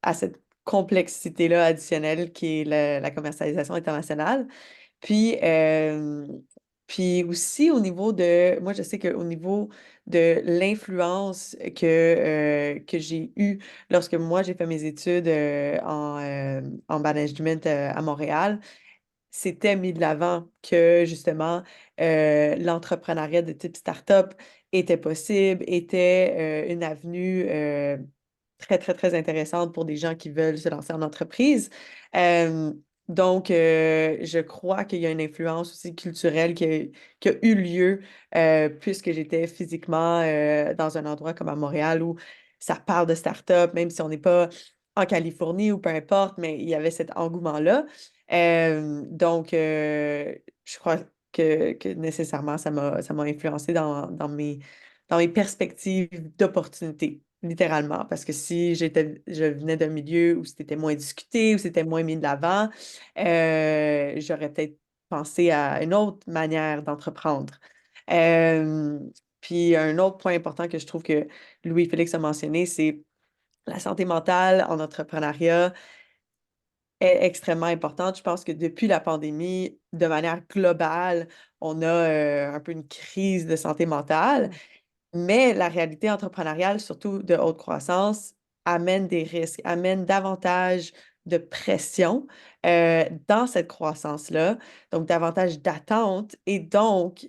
à cette complexité-là additionnelle qui est la commercialisation internationale. Puis, aussi au niveau moi je sais qu'au niveau de l'influence que j'ai eue lorsque moi j'ai fait mes études en management à Montréal, c'était mis de l'avant que justement l'entrepreneuriat de type start-up était possible, était une avenue très, très, très intéressante pour des gens qui veulent se lancer en entreprise. Euh, donc, je crois qu'il y a une influence aussi culturelle qui a eu lieu puisque j'étais physiquement dans un endroit comme à Montréal où ça parle de start-up, même si on n'est pas en Californie ou peu importe, mais il y avait cet engouement-là. Donc, je crois que nécessairement, ça m'a influencé dans mes perspectives d'opportunité, littéralement. Parce que si je venais d'un milieu où c'était moins discuté, où c'était moins mis de l'avant, j'aurais peut-être pensé à une autre manière d'entreprendre. Euh, Puis, un autre point important que je trouve que Louis-Félix a mentionné, c'est la santé mentale en entrepreneuriat est extrêmement importante. Je pense que depuis la pandémie, de manière globale, on a un peu une crise de santé mentale, mais la réalité entrepreneuriale, surtout de haute croissance, amène des risques, amène davantage de pression dans cette croissance-là, donc davantage d'attentes, et donc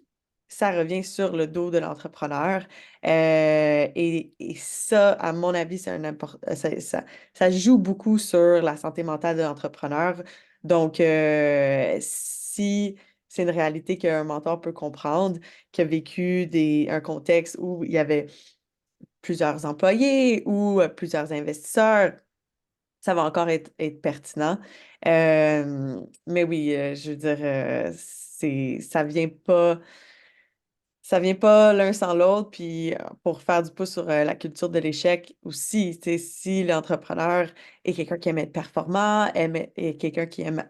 ça revient sur le dos de l'entrepreneur. Et ça, à mon avis, ça joue beaucoup sur la santé mentale de l'entrepreneur. Donc, si c'est une réalité qu'un mentor peut comprendre, qui a vécu un contexte où il y avait plusieurs employés ou plusieurs investisseurs, ça va encore être pertinent. Mais oui, je veux dire, ça vient pas l'un sans l'autre. Puis pour faire du pouce sur la culture de l'échec aussi, tu sais, si l'entrepreneur est quelqu'un qui aime être performant, est quelqu'un qui aime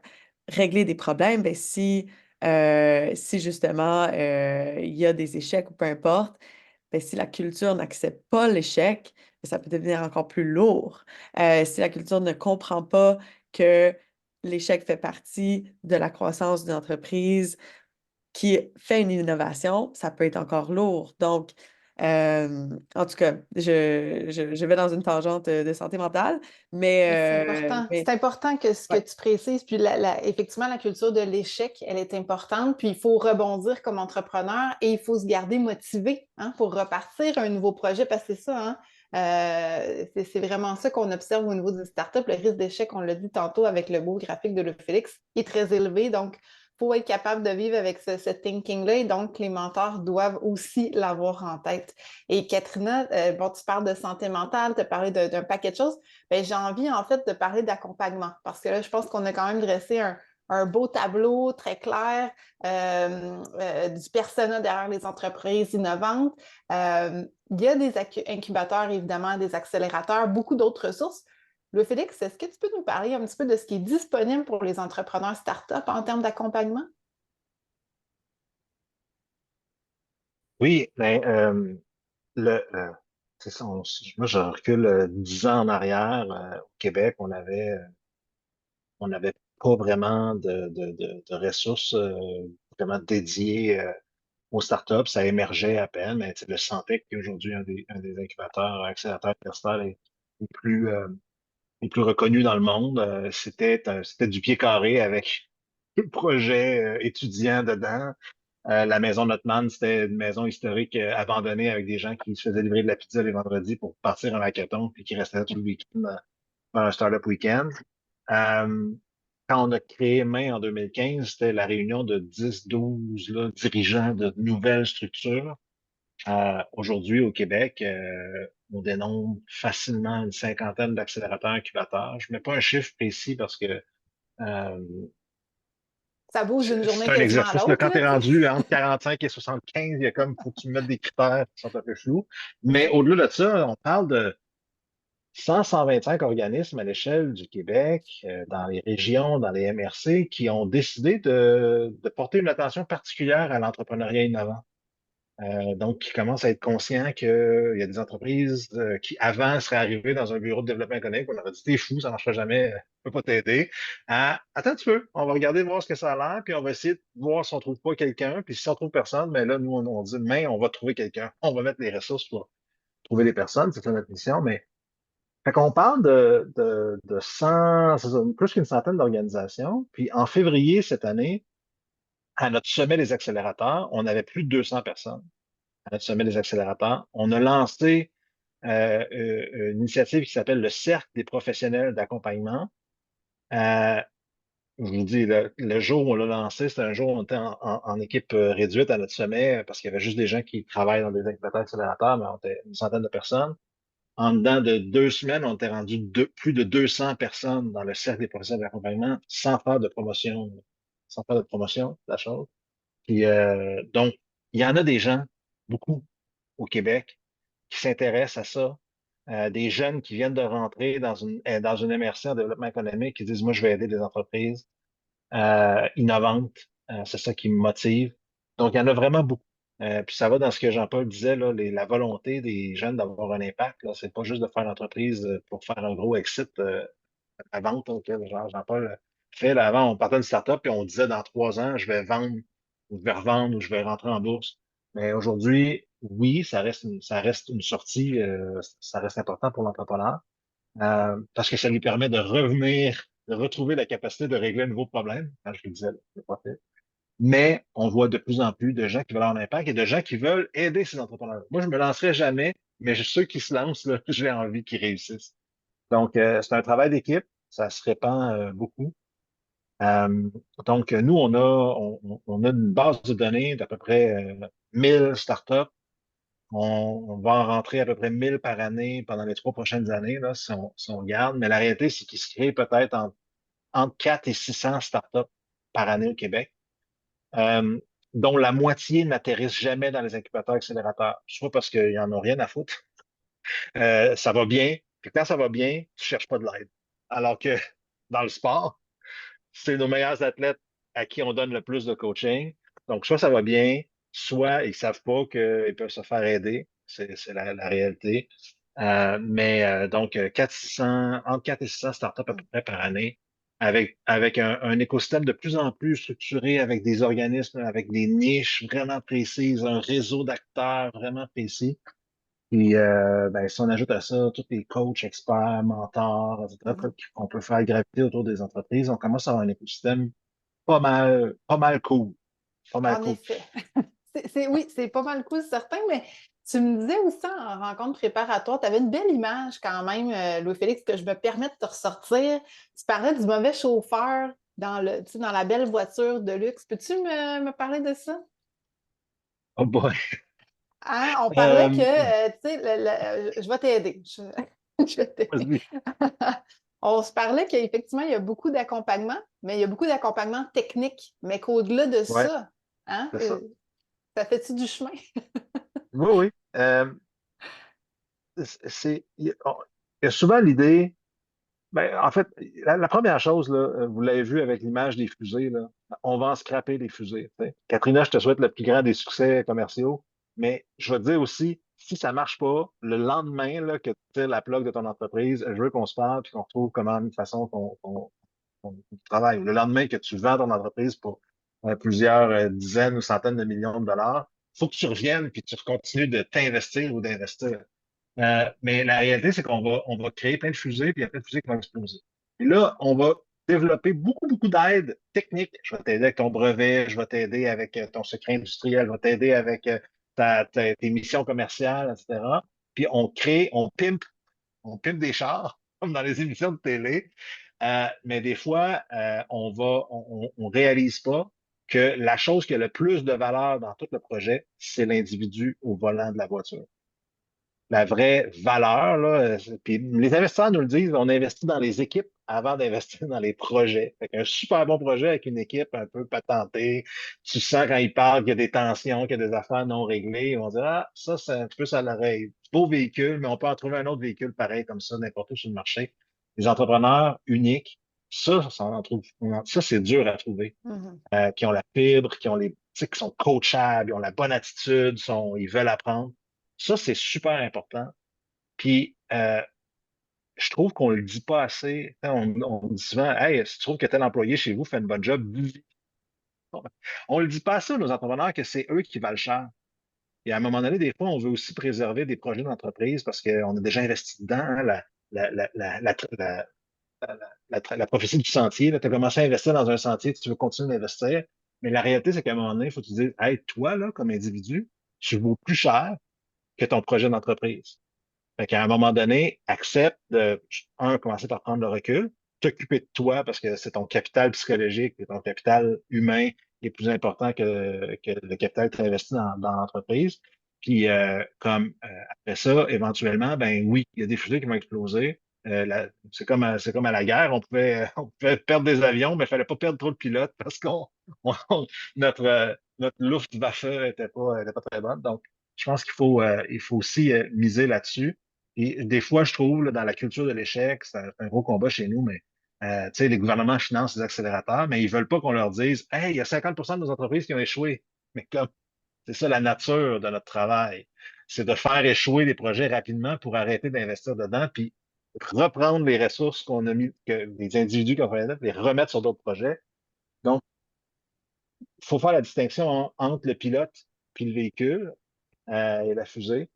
régler des problèmes, ben si justement il y a des échecs ou peu importe, ben si la culture n'accepte pas l'échec, ben, ça peut devenir encore plus lourd. Si la culture ne comprend pas que l'échec fait partie de la croissance d'une entreprise, qui fait une innovation, ça peut être encore lourd. Donc, en tout cas, je vais dans une tangente de santé mentale, Mais c'est mais, important. C'est important que ce que ouais, tu précises. Puis effectivement, la culture de l'échec, elle est importante. Puis il faut rebondir comme entrepreneur et il faut se garder motivé pour repartir un nouveau projet parce que c'est ça. C'est vraiment ça qu'on observe au niveau des startups. Le risque d'échec, on l'a dit tantôt avec le beau graphique de Le Félix, est très élevé. Donc, il faut être capable de vivre avec ce thinking-là. Et donc, les mentors doivent aussi l'avoir en tête. Et Katrina, bon, tu parles de santé mentale, tu as parlé d'un paquet de choses. Bien, j'ai envie, en fait, de parler d'accompagnement parce que là, je pense qu'on a quand même dressé un beau tableau très clair du persona derrière les entreprises innovantes. Il y a des incubateurs, évidemment, des accélérateurs, beaucoup d'autres ressources. Louis Félix, est-ce que tu peux nous parler un petit peu de ce qui est disponible pour les entrepreneurs start-up en termes d'accompagnement? Oui, mais le, c'est ça, moi je recule 10 ans en arrière. Au Québec, on n'avait pas vraiment de ressources vraiment dédiées aux startups. Ça émergeait à peine, mais tu sais, le Santec, qui est aujourd'hui un des incubateurs, accélérateurs universitaires les plus reconnus dans le monde, c'était du pied carré avec le projet étudiant dedans. La maison Notman, c'était une maison historique abandonnée avec des gens qui se faisaient livrer de la pizza les vendredis pour partir en hackathon puis qui restaient là tout le week-end dans un startup week-end. Euh, Quand on a créé Main en 2015, c'était la réunion de 10, 12 là, dirigeants de nouvelles structures. Aujourd'hui, au Québec, on dénombre facilement une cinquantaine d'accélérateurs incubateurs. Je ne mets pas un chiffre précis parce que euh, Ça bouge d'une c'est journée un quasiment à exercice. Là, l'autre, quand là, tu es tu sais. rendu entre 45 et 75, il y a comme, faut que tu mettes des critères qui sont un peu flous. Mais au-delà de ça, on parle de 100, 125 organismes à l'échelle du Québec, dans les régions, dans les MRC, qui ont décidé de porter une attention particulière à l'entrepreneuriat innovant. Donc, qui commencent à être conscients qu'il y a des entreprises qui, avant, seraient arrivées dans un bureau de développement économique, on aurait dit, t'es fou, ça ne marchera jamais, je ne peux pas t'aider. Attends un petit peu, on va regarder, voir ce que ça a l'air, puis on va essayer de voir si on ne trouve pas quelqu'un, puis si on ne trouve personne, mais là, nous, on dit, mais on va trouver quelqu'un, on va mettre les ressources pour trouver des personnes, c'est ça notre mission, mais fait qu'on parle de 100, c'est ça, plus qu'une centaine d'organisations, puis en février cette année, à notre sommet des accélérateurs, on avait plus de 200 personnes à notre sommet des accélérateurs. On a lancé une initiative qui s'appelle le Cercle des professionnels d'accompagnement. Euh, je vous dis, le jour où on l'a lancé, c'était un jour où on était en équipe réduite à notre sommet parce qu'il y avait juste des gens qui travaillent dans des incubateurs accélérateurs, mais on était une centaine de personnes. En dedans de 2 semaines, on était rendu plus de 200 personnes dans le cercle des professionnels d'accompagnement sans faire de promotion de la chose. Puis, donc, il y en a des gens, beaucoup au Québec, qui s'intéressent à ça. Des jeunes qui viennent de rentrer dans une MRC en développement économique qui disent, moi, je vais aider des entreprises innovantes. C'est ça qui me motive. Donc, il y en a vraiment beaucoup. Puis ça va dans ce que Jean-Paul disait, là, la volonté des jeunes d'avoir un impact. Là, c'est pas juste de faire l'entreprise pour faire un gros exit à vente, là, que genre Jean-Paul fait. Là, avant, on partait d'une startup et on disait dans 3 ans, je vais vendre, ou je vais revendre, ou je vais rentrer en bourse. Mais aujourd'hui, oui, ça reste une sortie, ça reste important pour l'entrepreneur parce que ça lui permet de revenir, de retrouver la capacité de régler un nouveau problème. Quand je le disais, le profil. Mais on voit de plus en plus de gens qui veulent avoir un impact et de gens qui veulent aider ces entrepreneurs. Moi, je me lancerai jamais, mais ceux qui se lancent, là, j'ai envie qu'ils réussissent. Donc, c'est un travail d'équipe. Ça se répand beaucoup. Euh, donc, nous, on a une base de données d'à peu près 1000 startups. On va en rentrer à peu près 1000 par année pendant les 3 prochaines années, là, si on regarde. Mais la réalité, c'est qu'il se crée peut-être entre 4 et 600 startups par année au Québec, euh, dont la moitié n'atterrissent jamais dans les incubateurs accélérateurs, soit parce qu'ils n'en ont rien à foutre, ça va bien, puis quand ça va bien, tu cherches pas de l'aide. Alors que dans le sport, c'est nos meilleurs athlètes à qui on donne le plus de coaching. Donc, soit ça va bien, soit ils savent pas qu'ils peuvent se faire aider. C'est la réalité. Donc, 600, entre 4 et 600 startups à peu près par année, avec un écosystème de plus en plus structuré, avec des organismes, avec des niches vraiment précises, un réseau d'acteurs vraiment précis. Puis, ben, si on ajoute à ça tous les coachs, experts, mentors, etc., Mhm. qu'on peut faire graviter autour des entreprises, on commence à avoir un écosystème pas mal cool. Pas mal En cool. effet. Oui, c'est pas mal cool, certain, mais tu me disais aussi en rencontre préparatoire, tu avais une belle image quand même, Louis-Félix, que je me permets de te ressortir. Tu parlais du mauvais chauffeur tu sais, dans la belle voiture de luxe. Peux-tu me parler de ça? Oh boy. Hein? On parlait que, Euh, tu sais, je vais t'aider. Je vais t'aider. vas-y. On se parlait qu'effectivement, il y a beaucoup d'accompagnement, mais il y a beaucoup d'accompagnement technique, mais qu'au-delà de Ouais, ça, hein, c'est ça. ça fait-tu du chemin? Oui, oui. Il y a souvent l'idée, ben, en fait, la première chose, là, vous l'avez vu avec l'image des fusées, là, on va en scraper les fusées. Tu sais. Katrina, je te souhaite le plus grand des succès commerciaux. Mais je vais te dire aussi, si ça marche pas, le lendemain là, que tu tires la plug de ton entreprise, je veux qu'on se parle puis qu'on retrouve comment, une façon qu'on travaille. Le lendemain que tu vends ton entreprise pour plusieurs dizaines ou centaines de millions de dollars, il faut que tu reviennes puis tu continues de t'investir ou d'investir. Mais la réalité, c'est on va créer plein de fusées, puis il y a plein de fusées qui vont exploser. Et là, on va développer beaucoup, beaucoup d'aides techniques. Je vais t'aider avec ton brevet, je vais t'aider avec ton secret industriel, je vais t'aider avec tes missions commerciales, etc. Puis on pimpe des chars, comme dans les émissions de télé. Mais des fois, on réalise pas que la chose qui a le plus de valeur dans tout le projet, c'est l'individu au volant de la voiture. La vraie valeur, là, puis les investisseurs nous le disent, on investit dans les équipes avant d'investir dans les projets. Fait qu'un super bon projet avec une équipe un peu patentée, tu sens quand ils parlent qu'il y a des tensions, qu'il y a des affaires non réglées, ils vont dire, ah, ça, c'est un petit peu à l'oreille. Beau véhicule, mais on peut en trouver un autre véhicule pareil comme ça, n'importe où sur le marché. Les entrepreneurs uniques, ça, on en trouve, ça, c'est dur à trouver. Mhm. Qui ont la fibre, tu sais, qui sont coachables, ils ont la bonne attitude, ils veulent apprendre. Ça, c'est super important. Puis, je trouve qu'on le dit pas assez. Tu sais, on dit souvent, hey, si tu trouves que tel employé chez vous fait une bonne job, on le dit pas assez, nos entrepreneurs, que c'est eux qui valent cher. Et à un moment donné, des fois, on veut aussi préserver des projets d'entreprise parce qu'on a déjà investi dedans, hein, la, la, la, la, la, la prophétie du sentier. Tu as commencé à investir dans un sentier, tu veux continuer d'investir. Mais la réalité, c'est qu'à un moment donné, il faut que tu te dises, hey, toi, là, comme individu, tu vaux plus cher que ton projet d'entreprise. Fait qu'à un moment donné, accepte de, commencer par prendre le recul, t'occuper de toi parce que c'est ton capital psychologique et ton capital humain qui est plus important que le capital que tu investis dans l'entreprise. Puis, après ça, éventuellement, ben oui, il y a des fusées qui vont exploser. C'est comme à la guerre, on pouvait perdre des avions, mais il fallait pas perdre trop de pilotes parce notre Luftwaffe était pas très bonne. Donc, je pense il faut aussi miser là-dessus. Et des fois, je trouve, là, dans la culture de l'échec, c'est un gros combat chez nous, mais tu sais, les gouvernements financent les accélérateurs, mais ils veulent pas qu'on leur dise, hey, il y a 50% de nos entreprises qui ont échoué. Mais comme c'est ça la nature de notre travail, c'est de faire échouer les projets rapidement pour arrêter d'investir dedans, puis reprendre les ressources qu'on a mis, que les individus qui ont fait là, les remettre sur d'autres projets. Donc, il faut faire la distinction entre le pilote puis le véhicule et la fusée.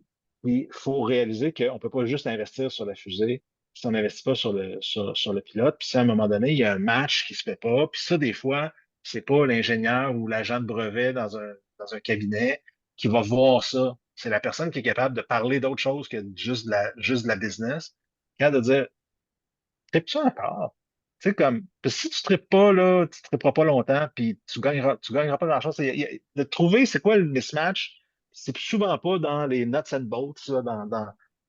Puis, il faut réaliser qu'on ne peut pas juste investir sur la fusée si on n'investit pas sur le pilote. Puis, si à un moment donné, il y a un match qui ne se fait pas, puis ça, des fois, c'est pas l'ingénieur ou l'agent de brevet dans un cabinet qui va voir ça. C'est la personne qui est capable de parler d'autre chose que juste de la business. Capable de dire, tripes-tu encore? Tu sais, comme, parce que si tu tripes pas, là, tu tripperas pas longtemps, puis tu gagneras pas grand-chose. De trouver c'est quoi le mismatch, c'est souvent pas dans les nuts and bolts, ça, dans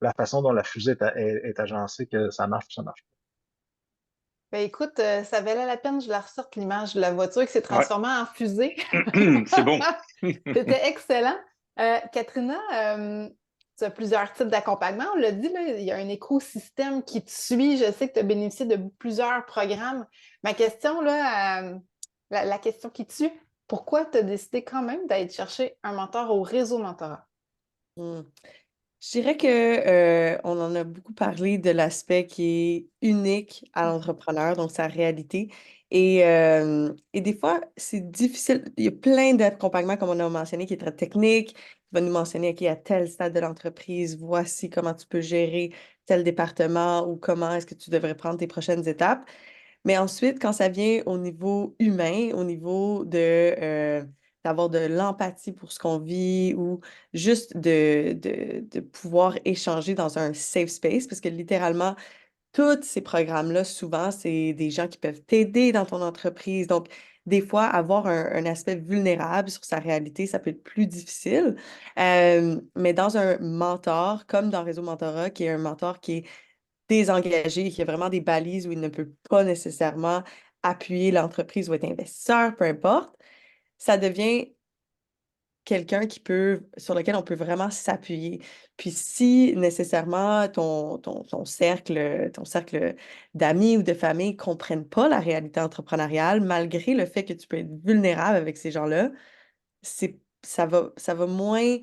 la façon dont la fusée est agencée que ça marche ou ça marche Ben écoute, ça valait la peine que je la ressorte l'image de la voiture qui s'est Ouais, transformée en fusée. c'est bon. C'était excellent. Katrina, tu as plusieurs types d'accompagnement. On l'a dit, là, il y a un écosystème qui te suit. Je sais que tu as bénéficié de plusieurs programmes. Ma question, là, la question qui tue, pourquoi tu as décidé quand même d'aller chercher un mentor au réseau mentorat? Hmm. Je dirais que on en a beaucoup parlé de l'aspect qui est unique à l'entrepreneur, donc sa réalité. Et des fois, c'est difficile. Il y a plein d'accompagnements, comme on a mentionné, qui est très technique, qui va nous mentionner, OK, à tel stade de l'entreprise, voici comment tu peux gérer tel département ou comment est-ce que tu devrais prendre tes prochaines étapes. Mais ensuite, quand ça vient au niveau humain, au niveau d'avoir de l'empathie pour ce qu'on vit ou juste de pouvoir échanger dans un safe space, parce que littéralement, tous ces programmes-là, souvent, c'est des gens qui peuvent t'aider dans ton entreprise. Donc, des fois, avoir un aspect vulnérable sur sa réalité, ça peut être plus difficile. Mais dans un mentor, comme dans Réseau Mentorat, qui est un mentor qui est désengagé, qui a vraiment des balises où il ne peut pas nécessairement appuyer l'entreprise ou être investisseur, peu importe, ça devient quelqu'un sur lequel on peut vraiment s'appuyer. Puis si nécessairement ton cercle d'amis ou de famille ne comprennent pas la réalité entrepreneuriale, malgré le fait que tu peux être vulnérable avec ces gens-là, ça va moins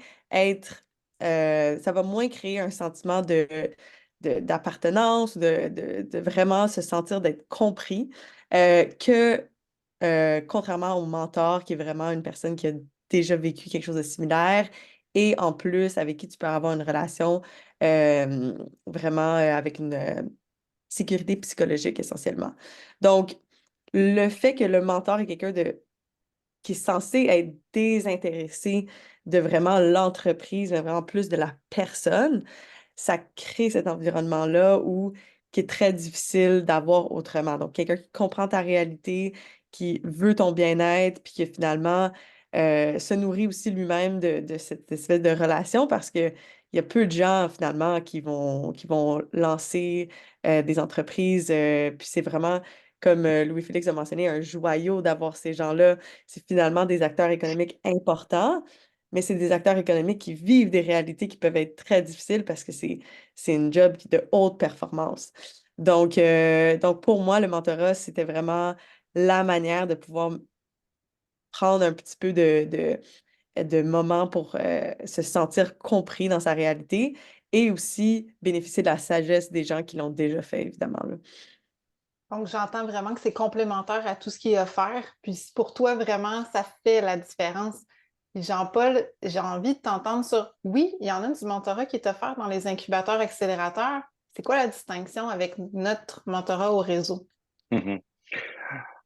ça va moins créer un sentiment d'appartenance, de vraiment se sentir d'être compris, que contrairement au mentor, qui est vraiment une personne qui a déjà vécu quelque chose de similaire et en plus avec qui tu peux avoir une relation vraiment avec une sécurité psychologique essentiellement. Donc, le fait que le mentor est quelqu'un qui est censé être désintéressé de vraiment l'entreprise, mais vraiment plus de la personne, ça crée cet environnement-là qui est très difficile d'avoir autrement. Donc, quelqu'un qui comprend ta réalité, qui veut ton bien-être, puis qui finalement se nourrit aussi lui-même de cette espèce de relation parce que il y a peu de gens finalement qui vont lancer des entreprises, puis c'est vraiment, comme Louis-Félix a mentionné, un joyau d'avoir ces gens-là. C'est finalement des acteurs économiques importants, mais c'est des acteurs économiques qui vivent des réalités qui peuvent être très difficiles parce que c'est une job de haute performance. Donc pour moi, le mentorat, c'était vraiment la manière de pouvoir prendre un petit peu de moments pour se sentir compris dans sa réalité et aussi bénéficier de la sagesse des gens qui l'ont déjà fait, évidemment, là. Donc, j'entends vraiment que c'est complémentaire à tout ce qui est offert. Puis pour toi, vraiment, ça fait la différence. Puis Jean-Paul, j'ai envie de t'entendre sur, oui, il y en a du mentorat qui est offert dans les incubateurs accélérateurs. C'est quoi la distinction avec notre mentorat au réseau? Mhm.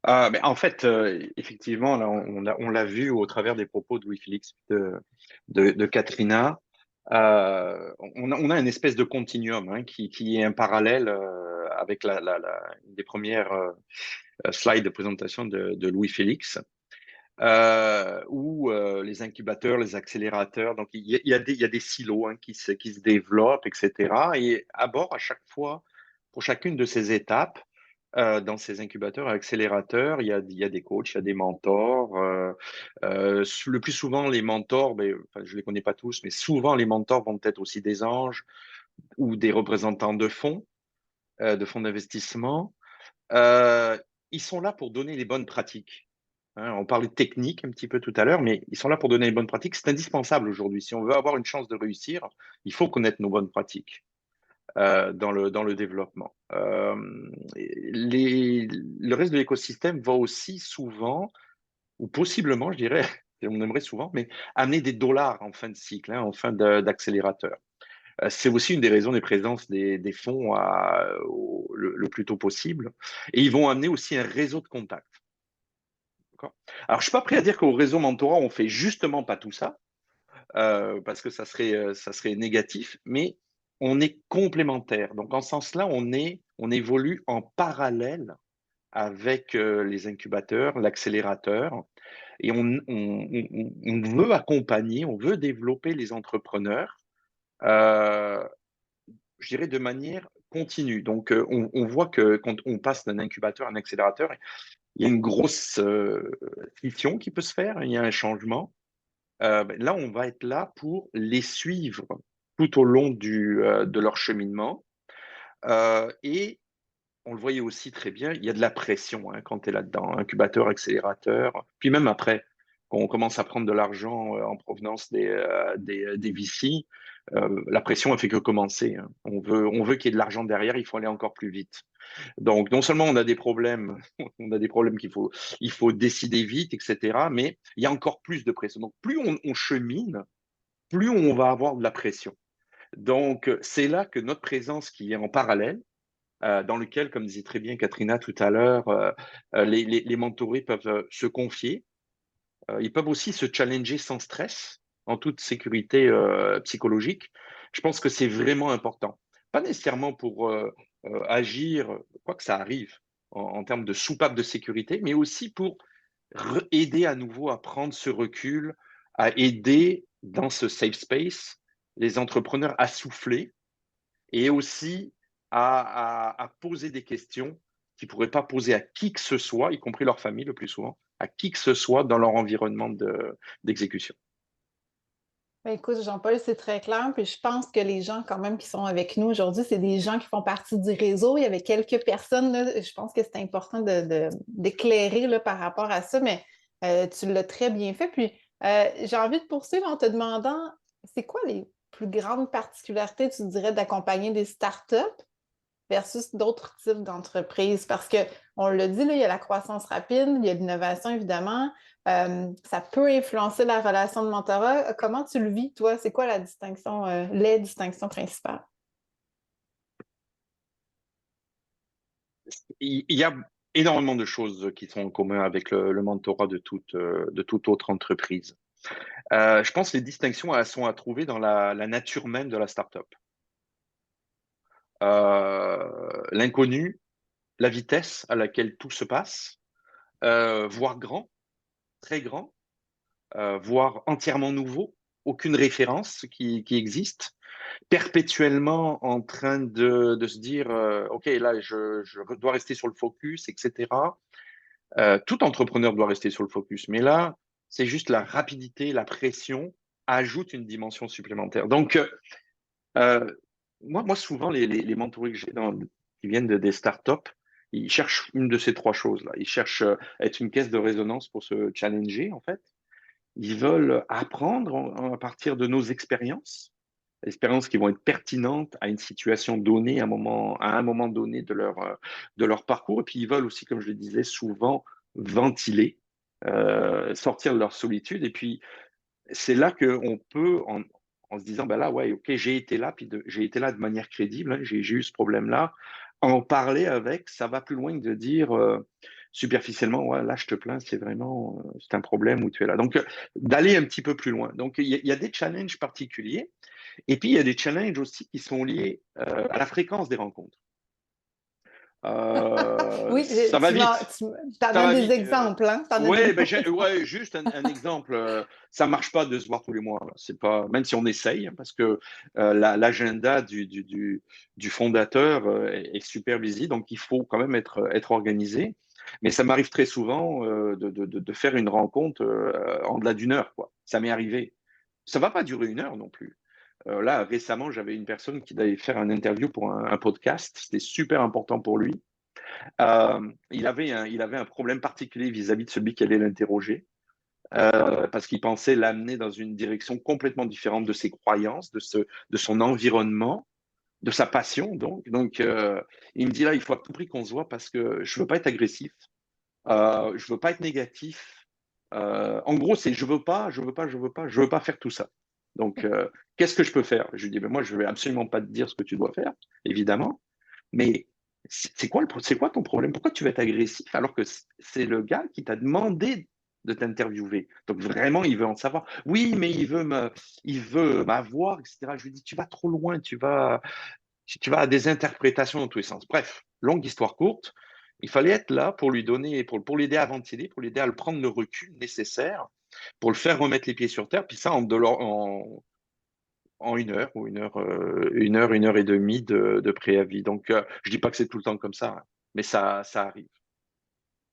Mais en fait, effectivement, là, on l'a vu au travers des propos de Louis-Félix de Katrina. On a une espèce de continuum hein, qui est un parallèle avec une des premières slides de présentation de Louis-Félix, où les incubateurs, les accélérateurs, donc il y a des silos hein, qui se développent, etc. Et à bord, à chaque fois, pour chacune de ces étapes, dans ces incubateurs et accélérateurs, il y a des coachs, il y a des mentors. Le plus souvent, les mentors, enfin, je ne les connais pas tous, mais souvent, les mentors vont être aussi des anges ou des représentants de fonds d'investissement. Euh, Ils sont là pour donner les bonnes pratiques. Hein, on parlait de technique un petit peu tout à l'heure, mais ils sont là pour donner les bonnes pratiques. C'est indispensable aujourd'hui. Si on veut avoir une chance de réussir, il faut connaître nos bonnes pratiques dans le développement. Le reste de l'écosystème va aussi souvent, ou possiblement, je dirais, et on aimerait souvent, mais amener des dollars en fin de cycle, hein, en fin d'accélérateur. C'est aussi une des raisons des présences des fonds le plus tôt possible. Et ils vont amener aussi un réseau de contacts. Alors, je suis pas prêt à dire qu'au réseau mentorat, on fait justement pas tout ça, parce que ça serait négatif, mais on est complémentaires. Donc, en ce sens-là, on évolue en parallèle avec les incubateurs, l'accélérateur, et on veut accompagner, on veut développer les entrepreneurs, euh, je dirais de manière continue. Donc, on voit que quand on passe d'un incubateur à un accélérateur, il y a une grosse scission qui peut se faire, il y a un changement. Là, on va être là pour les suivre tout au long de leur cheminement. Et on le voyait aussi très bien, il y a de la pression hein, quand tu es là-dedans, incubateur, accélérateur. Puis même après, quand on commence à prendre de l'argent en provenance des VC, la pression, elle fait que commencer. Hein. On veut qu'il y ait de l'argent derrière, il faut aller encore plus vite. Donc, non seulement on a des problèmes, on a des problèmes il faut décider vite, etc. Mais il y a encore plus de pression. Donc, plus on chemine, plus on va avoir de la pression. Donc, c'est là que notre présence qui est en parallèle, dans lequel, comme disait très bien Katrina tout à l'heure, les mentorés peuvent se confier. Ils peuvent aussi se challenger sans stress, en toute sécurité psychologique. Je pense que c'est vraiment important. Pas nécessairement pour agir, quoi que ça arrive, en termes de soupape de sécurité, mais aussi pour aider à nouveau à prendre ce recul, à aider dans ce safe space les entrepreneurs à souffler et aussi à poser des questions qu'ils ne pourraient pas poser à qui que ce soit, y compris leur famille le plus souvent, à qui que ce soit dans leur environnement d'exécution. Ben, écoute, Jean-Paul, c'est très clair. Puis je pense que les gens, quand même, qui sont avec nous aujourd'hui, c'est des gens qui font partie du réseau. Il y avait quelques personnes, là, je pense que c'est important d'éclairer là, par rapport à ça, mais tu l'as très bien fait. Puis j'ai envie de poursuivre en te demandant, C'est quoi les plus grandes particularités, tu dirais, d'accompagner des startups versus d'autres types d'entreprises? Parce que on l'a dit, là, il y a la croissance rapide, il y a l'innovation, évidemment. Ça peut influencer la relation de mentorat. Comment tu le vis, toi? C'est quoi la distinction, les distinctions principales? Il y a énormément de choses qui sont en commun avec le mentorat de toute autre entreprise. Je pense que les distinctions, elles sont à trouver dans la nature même de la startup. L'inconnu, la vitesse à laquelle tout se passe, voire grand, très grand, voire entièrement nouveau, aucune référence qui existe, perpétuellement en train de se dire, OK, là, je dois rester sur le focus, etc. Tout entrepreneur doit rester sur le focus, mais là, c'est juste la rapidité, la pression ajoute une dimension supplémentaire. Donc, moi, souvent, les mentorés que j'ai qui viennent des startups, ils cherchent une de ces trois choses-là. Ils cherchent à être une caisse de résonance pour se challenger, en fait. Ils veulent apprendre à partir de nos expériences qui vont être pertinentes à une situation donnée, à un moment donné de leur parcours. Et puis, ils veulent aussi, comme je le disais, souvent ventiler, sortir de leur solitude. Et puis, c'est là qu'on peut, en se disant, ben là, ouais, ok, j'ai été là, puis j'ai été là de manière crédible, hein, j'ai eu ce problème-là, en parler avec, ça va plus loin que de dire superficiellement, ouais, là, je te plains, c'est un problème où tu es là. Donc, d'aller un petit peu plus loin. Donc, il y a des challenges particuliers, et puis il y a des challenges aussi qui sont liés à la fréquence des rencontres. Oui, Ça va vite. tu en Ça as va des vite. exemples, hein? T'en as Ouais, des ben ouais, juste un exemple. Ça marche pas de se voir tous les mois. Là. C'est pas, même si on essaye, hein, parce que l'agenda du fondateur est super busy, donc il faut quand même être organisé. Mais ça m'arrive très souvent de faire une rencontre en delà d'une heure, quoi. Ça m'est arrivé. Ça va pas durer une heure non plus. Là, récemment, j'avais une personne qui devait faire un interview pour un podcast. C'était super important pour lui. Il avait un problème particulier vis-à-vis de celui qui allait l'interroger, parce qu'il pensait l'amener dans une direction complètement différente de ses croyances, de son environnement, de sa passion. Donc il me dit là, il faut à tout prix qu'on se voit parce que je veux pas être agressif, je veux pas être négatif. En gros, c'est je veux pas faire tout ça. Donc, qu'est-ce que je peux faire? Je lui dis, ben moi, je vais absolument pas te dire ce que tu dois faire, évidemment. Mais c'est quoi ton problème? Pourquoi tu veux être agressif alors que c'est le gars qui t'a demandé de t'interviewer? Donc vraiment, il veut en savoir. Oui, mais il veut m'avoir, etc. Je lui dis, tu vas trop loin, tu vas à des interprétations dans tous les sens. Bref, longue histoire courte, il fallait être là pour lui donner, pour l'aider à ventiler, pour l'aider à le prendre le recul nécessaire, pour le faire remettre les pieds sur terre, puis ça en une heure ou une heure et demie de préavis. Donc, je dis pas que c'est tout le temps comme ça, hein, mais ça arrive.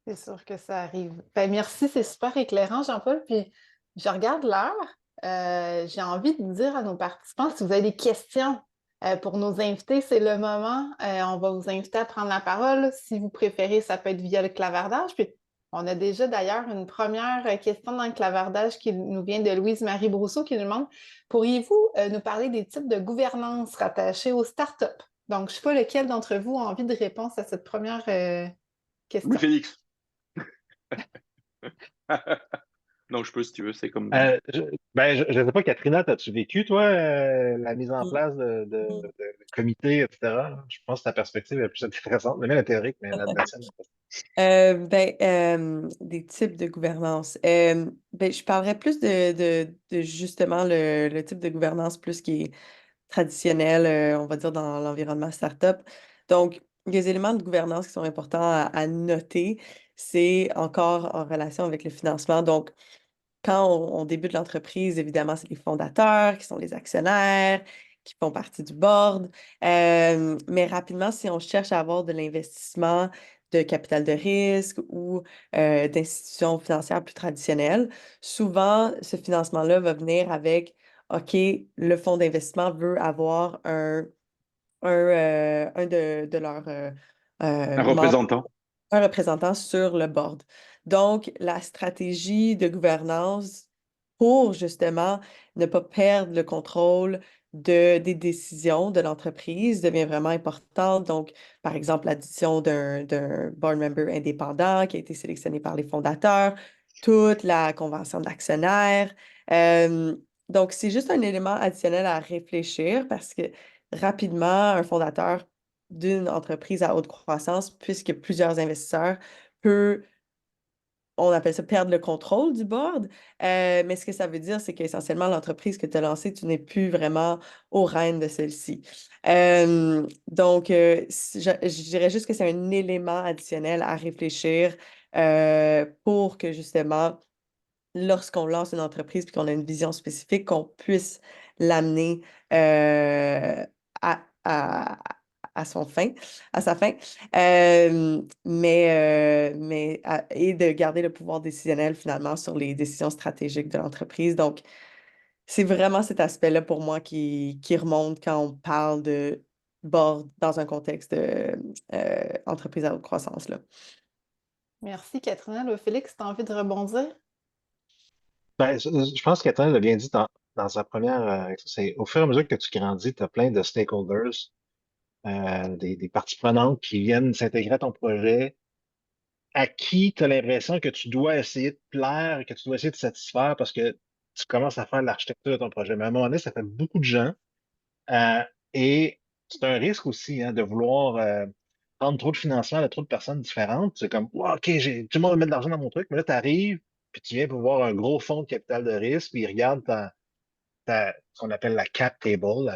C'est sûr que ça arrive. Ben, merci, c'est super éclairant, Jean-Paul. Puis je regarde l'heure. J'ai envie de dire à nos participants, si vous avez des questions pour nos invités, c'est le moment. On va vous inviter à prendre la parole. Si vous préférez, ça peut être via le clavardage. Puis on a déjà d'ailleurs une première question dans le clavardage qui nous vient de Louise-Marie Brousseau qui nous demande, pourriez-vous nous parler des types de gouvernance rattachés aux startups? Donc, je ne sais pas lequel d'entre vous a envie de réponse à cette première Oui, question. Félix. Non, je peux si tu veux, c'est comme. Je sais pas, Katrina, as-tu vécu, toi, la mise en place de comités, etc.? Je pense que ta perspective est plus intéressante. La mienne est théorique, mais la tienne. Des types de gouvernance. Je parlerais plus de justement le type de gouvernance plus qui est traditionnel, on va dire, dans l'environnement startup. Donc, les éléments de gouvernance qui sont importants à noter, c'est encore en relation avec le financement. Donc, quand on débute l'entreprise, évidemment, c'est les fondateurs qui sont les actionnaires, qui font partie du board. Mais rapidement, si on cherche à avoir de l'investissement de capital de risque ou d'institutions financières plus traditionnelles, souvent, ce financement-là va venir avec, OK, le fonds d'investissement veut avoir un de leurs Un membres, représentant. un représentant sur le board. Donc, la stratégie de gouvernance pour justement ne pas perdre le contrôle des décisions de l'entreprise devient vraiment importante. Donc, par exemple, l'addition d'un board member indépendant qui a été sélectionné par les fondateurs, toute la convention d'actionnaires. Donc, c'est juste un élément additionnel à réfléchir parce que rapidement, un fondateur d'une entreprise à haute croissance, puisque plusieurs investisseurs, peut, on appelle ça perdre le contrôle du board. Mais ce que ça veut dire, c'est qu'essentiellement, l'entreprise que tu as lancée, tu n'es plus vraiment au règne de celle-ci. Donc, je dirais juste que c'est un élément additionnel à réfléchir pour que justement, lorsqu'on lance une entreprise et qu'on a une vision spécifique, qu'on puisse l'amener à, à, à sa fin, et de garder le pouvoir décisionnel finalement sur les décisions stratégiques de l'entreprise. Donc, c'est vraiment cet aspect-là pour moi qui remonte quand on parle de board dans un contexte d'entreprise à haute croissance, là. Merci, Katrina. Là, Félix, tu as envie de rebondir? Ben, je pense qu'Étienne l'a bien dit dans sa première. C'est au fur et à mesure que tu grandis, tu as plein de stakeholders, des parties prenantes qui viennent s'intégrer à ton projet, à qui tu as l'impression que tu dois essayer de plaire, que tu dois essayer de satisfaire parce que tu commences à faire l'architecture de ton projet. Mais à un moment donné, ça fait beaucoup de gens. Euh, et c'est un risque aussi hein, de vouloir prendre trop de financement de trop de personnes différentes. C'est comme, wow, OK, tout le monde va mettre de l'argent dans mon truc, mais là, tu arrives, puis tu viens pour voir un gros fonds de capital de risque, puis ils regardent ce qu'on appelle la cap table,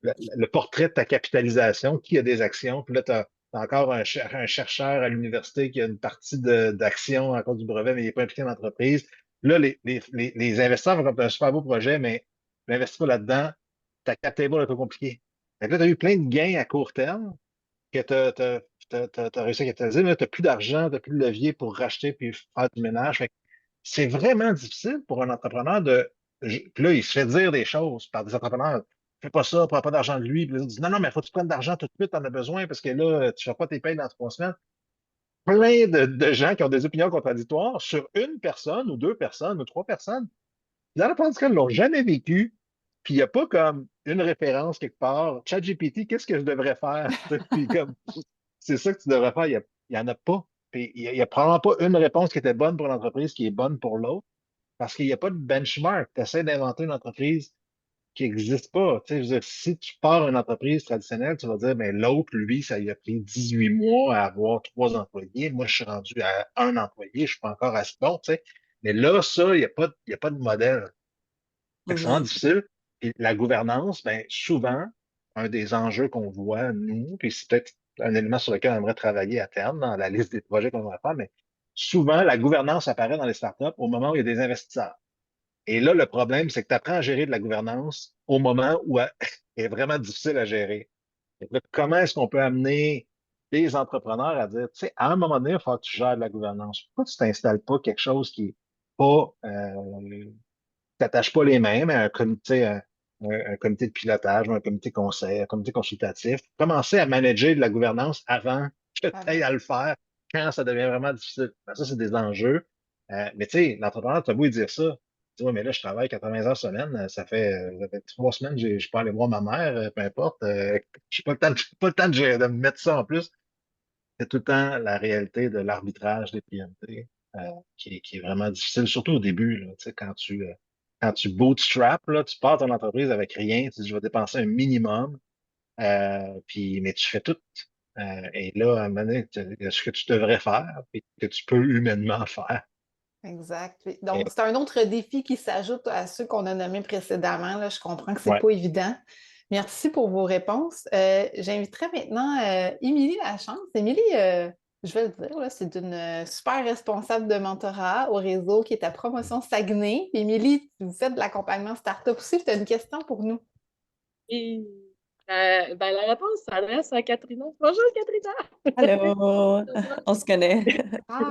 le portrait de ta capitalisation, qui a des actions, puis là, tu as encore un chercheur à l'université qui a une partie d'actions à cause du brevet, mais il n'est pas impliqué dans l'entreprise. Là, les investisseurs vont comme t'as un super beau projet, mais n'investis pas là-dedans, ta cap table est trop compliquée. Fait que là, tu as eu plein de gains à court terme que tu as réussi à capitaliser, mais là, tu n'as plus d'argent, tu n'as plus de levier pour racheter puis faire du ménage. Fait que c'est vraiment difficile pour un entrepreneur puis là, il se fait dire des choses par des entrepreneurs. Fais pas ça, prends pas d'argent de lui. Puis là, il dit non, non, mais il faut que tu prennes de l'argent tout de suite, tu en as besoin parce que là, tu ne fais pas tes payes dans 3 semaines. Plein de gens qui ont des opinions contradictoires sur une personne ou deux personnes ou trois personnes. Dans la plupart du cas, ils ne l'ont jamais vécu. Puis il n'y a pas comme une référence quelque part. ChatGPT, qu'est-ce que je devrais faire? Puis comme, c'est ça que tu devrais faire. Il n'y en a pas. Puis il n'y a probablement pas une réponse qui était bonne pour l'entreprise qui est bonne pour l'autre. Parce qu'il n'y a pas de benchmark. Tu essaies d'inventer une entreprise qui n'existe pas. Tu sais, je veux dire, si tu pars une entreprise traditionnelle, tu vas dire, mais l'autre, lui, ça lui a pris 18 mois à avoir 3 employés. Moi, je suis rendu à un employé, je ne suis pas encore assez bon, tu sais. Mais là, ça, il y a pas de modèle. Fait que c'est vraiment Mhm. difficile. Et la gouvernance, ben, souvent, un des enjeux qu'on voit, nous, puis c'est peut-être un élément sur lequel on aimerait travailler à terme dans la liste des projets qu'on va faire, mais souvent, la gouvernance apparaît dans les startups au moment où il y a des investisseurs. Et là, le problème, c'est que tu apprends à gérer de la gouvernance au moment où elle est vraiment difficile à gérer. Fait que là, comment est-ce qu'on peut amener des entrepreneurs à dire, tu sais, à un moment donné, il va falloir que tu gères de la gouvernance. Pourquoi tu t'installes pas quelque chose qui est pas, t'attaches pas les mains, mais un comité, un comité de pilotage, ou un comité conseil, un comité consultatif. Commencer à manager de la gouvernance avant que tu ailles Avant. à le faire quand ça devient vraiment difficile. Ben, ça, c'est des enjeux. Mais tu sais, l'entrepreneur, t'as beau lui dire ça. Tu vois, mais là, je travaille 80 heures semaine. Ça fait 3 semaines, je peux aller voir ma mère, peu importe. Je n'ai pas le temps, pas le temps de me mettre ça en plus. C'est tout le temps la réalité de l'arbitrage des priorités qui est vraiment difficile, surtout au début, là, tu sais, quand tu bootstrap, là, tu pars ton entreprise avec rien, tu dis, je vais dépenser un minimum, mais tu fais tout. Et là, à un moment donné, ce que tu devrais faire, et que tu peux humainement faire. Exact. Oui. Et- Donc, c'est un autre défi qui s'ajoute à ceux qu'on a nommés précédemment. Là. Je comprends que ce n'est ouais. pas évident. Merci pour vos réponses. J'inviterai maintenant Émilie Lachance. Émilie, je vais le dire, là, c'est une super responsable de mentorat au réseau qui est à Promotion Saguenay. Émilie, vous faites de l'accompagnement startup aussi. Tu as une question pour nous. Et ben, la réponse s'adresse à Katrina. Bonjour, Katrina! Allô, on se connaît.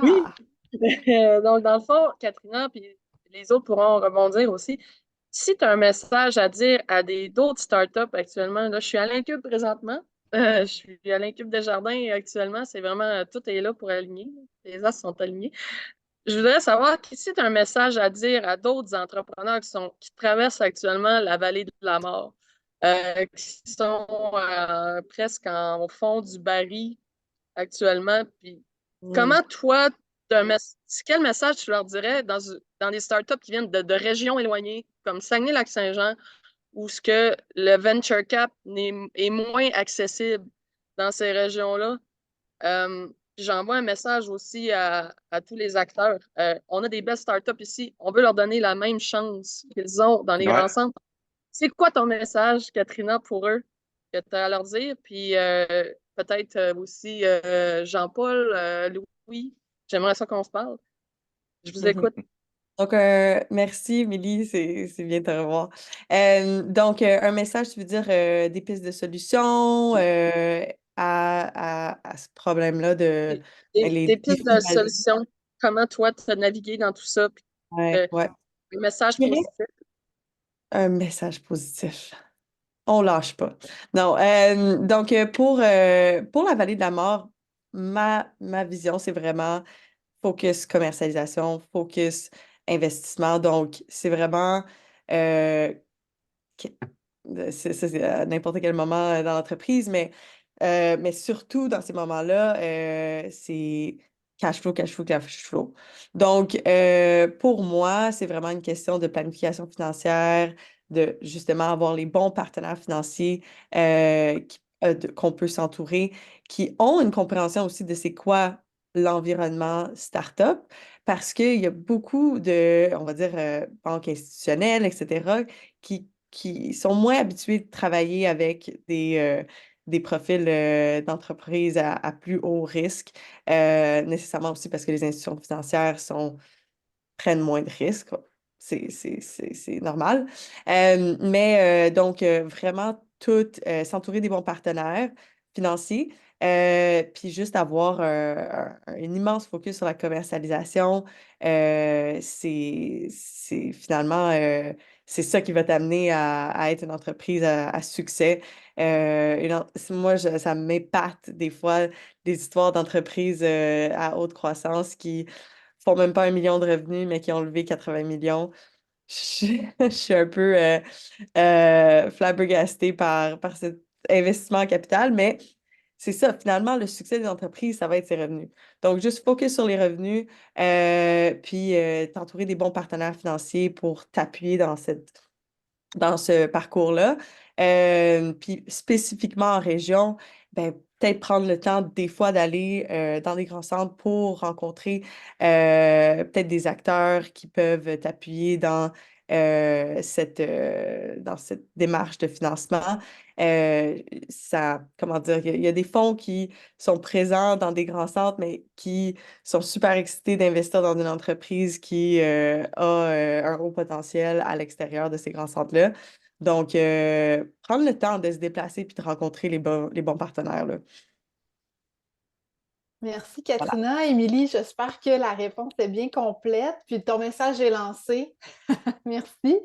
Oui, Ah! donc dans le fond, Katrina, puis les autres pourront rebondir aussi. Si tu as un message à dire à d'autres startups actuellement, là, je suis à l'Incube présentement. Je suis à l'Incube Desjardins actuellement. C'est vraiment, tout est là pour aligner. Les as sont alignés. je voudrais savoir si tu as un message à dire à d'autres entrepreneurs qui traversent actuellement la vallée de la mort, qui sont presque au fond du baril actuellement. Puis Mm. comment toi, quel message tu leur dirais dans des startups qui viennent de régions éloignées, comme Saguenay-Lac-Saint-Jean, où ce que le venture cap est moins accessible dans ces régions-là? Puis j'envoie un message aussi à tous les acteurs. On a des belles startups ici. On veut leur donner la même chance qu'ils ont dans les Ouais. grands centres. C'est quoi ton message, Katrina, pour eux, que tu as à leur dire? Puis peut-être aussi Jean-Paul, Louis, j'aimerais ça qu'on se parle. Je vous écoute. Donc, merci, Émilie, c'est bien de te revoir. Donc, un message, tu veux dire des pistes de solutions à ce problème-là de les Des pistes défis de de la vie. solutions. Comment toi, tu as navigué dans tout ça? Puis, Ouais, ouais. un message Je dirais positif. un message positif. On lâche pas. Non, donc pour la vallée de la mort, ma vision, c'est vraiment focus commercialisation, focus investissement. Donc, c'est vraiment que- c'est à n'importe quel moment dans l'entreprise, mais surtout dans ces moments-là, c'est cash flow, cash flow, cash flow. Donc, pour moi, c'est vraiment une question de planification financière, de justement avoir les bons partenaires financiers qu'on peut s'entourer, qui ont une compréhension aussi de c'est quoi l'environnement startup, parce qu'il y a beaucoup de, on va dire, banques institutionnelles, etc., qui sont moins habitués de travailler avec des profils d'entreprise à plus haut risque, nécessairement aussi parce que les institutions financières prennent moins de risques. C'est normal. Donc, vraiment, s'entourer des bons partenaires financiers, puis juste avoir un immense focus sur la commercialisation. Finalement, c'est ça qui va t'amener à être une entreprise à succès. Moi, ça m'épate des fois des histoires d'entreprises à haute croissance qui font même pas 1 million de revenus, mais qui ont levé 80 millions. Je suis un peu flabbergastée par cet investissement en capital, mais c'est ça, finalement, le succès des entreprises, ça va être ses revenus. Donc, juste focus sur les revenus, puis t'entourer des bons partenaires financiers pour t'appuyer dans ce parcours-là. Puis spécifiquement en région, ben, peut-être prendre le temps des fois d'aller dans des grands centres pour rencontrer peut-être des acteurs qui peuvent t'appuyer dans cette démarche de financement. Comment dire, il y a des fonds qui sont présents dans des grands centres, mais qui sont super excités d'investir dans une entreprise qui a un haut potentiel à l'extérieur de ces grands centres-là. Donc, prendre le temps de se déplacer puis de rencontrer les bons partenaires, là. Merci, Voilà. Katrina. Émilie, j'espère que la réponse est bien complète, puis ton message est lancé. Merci.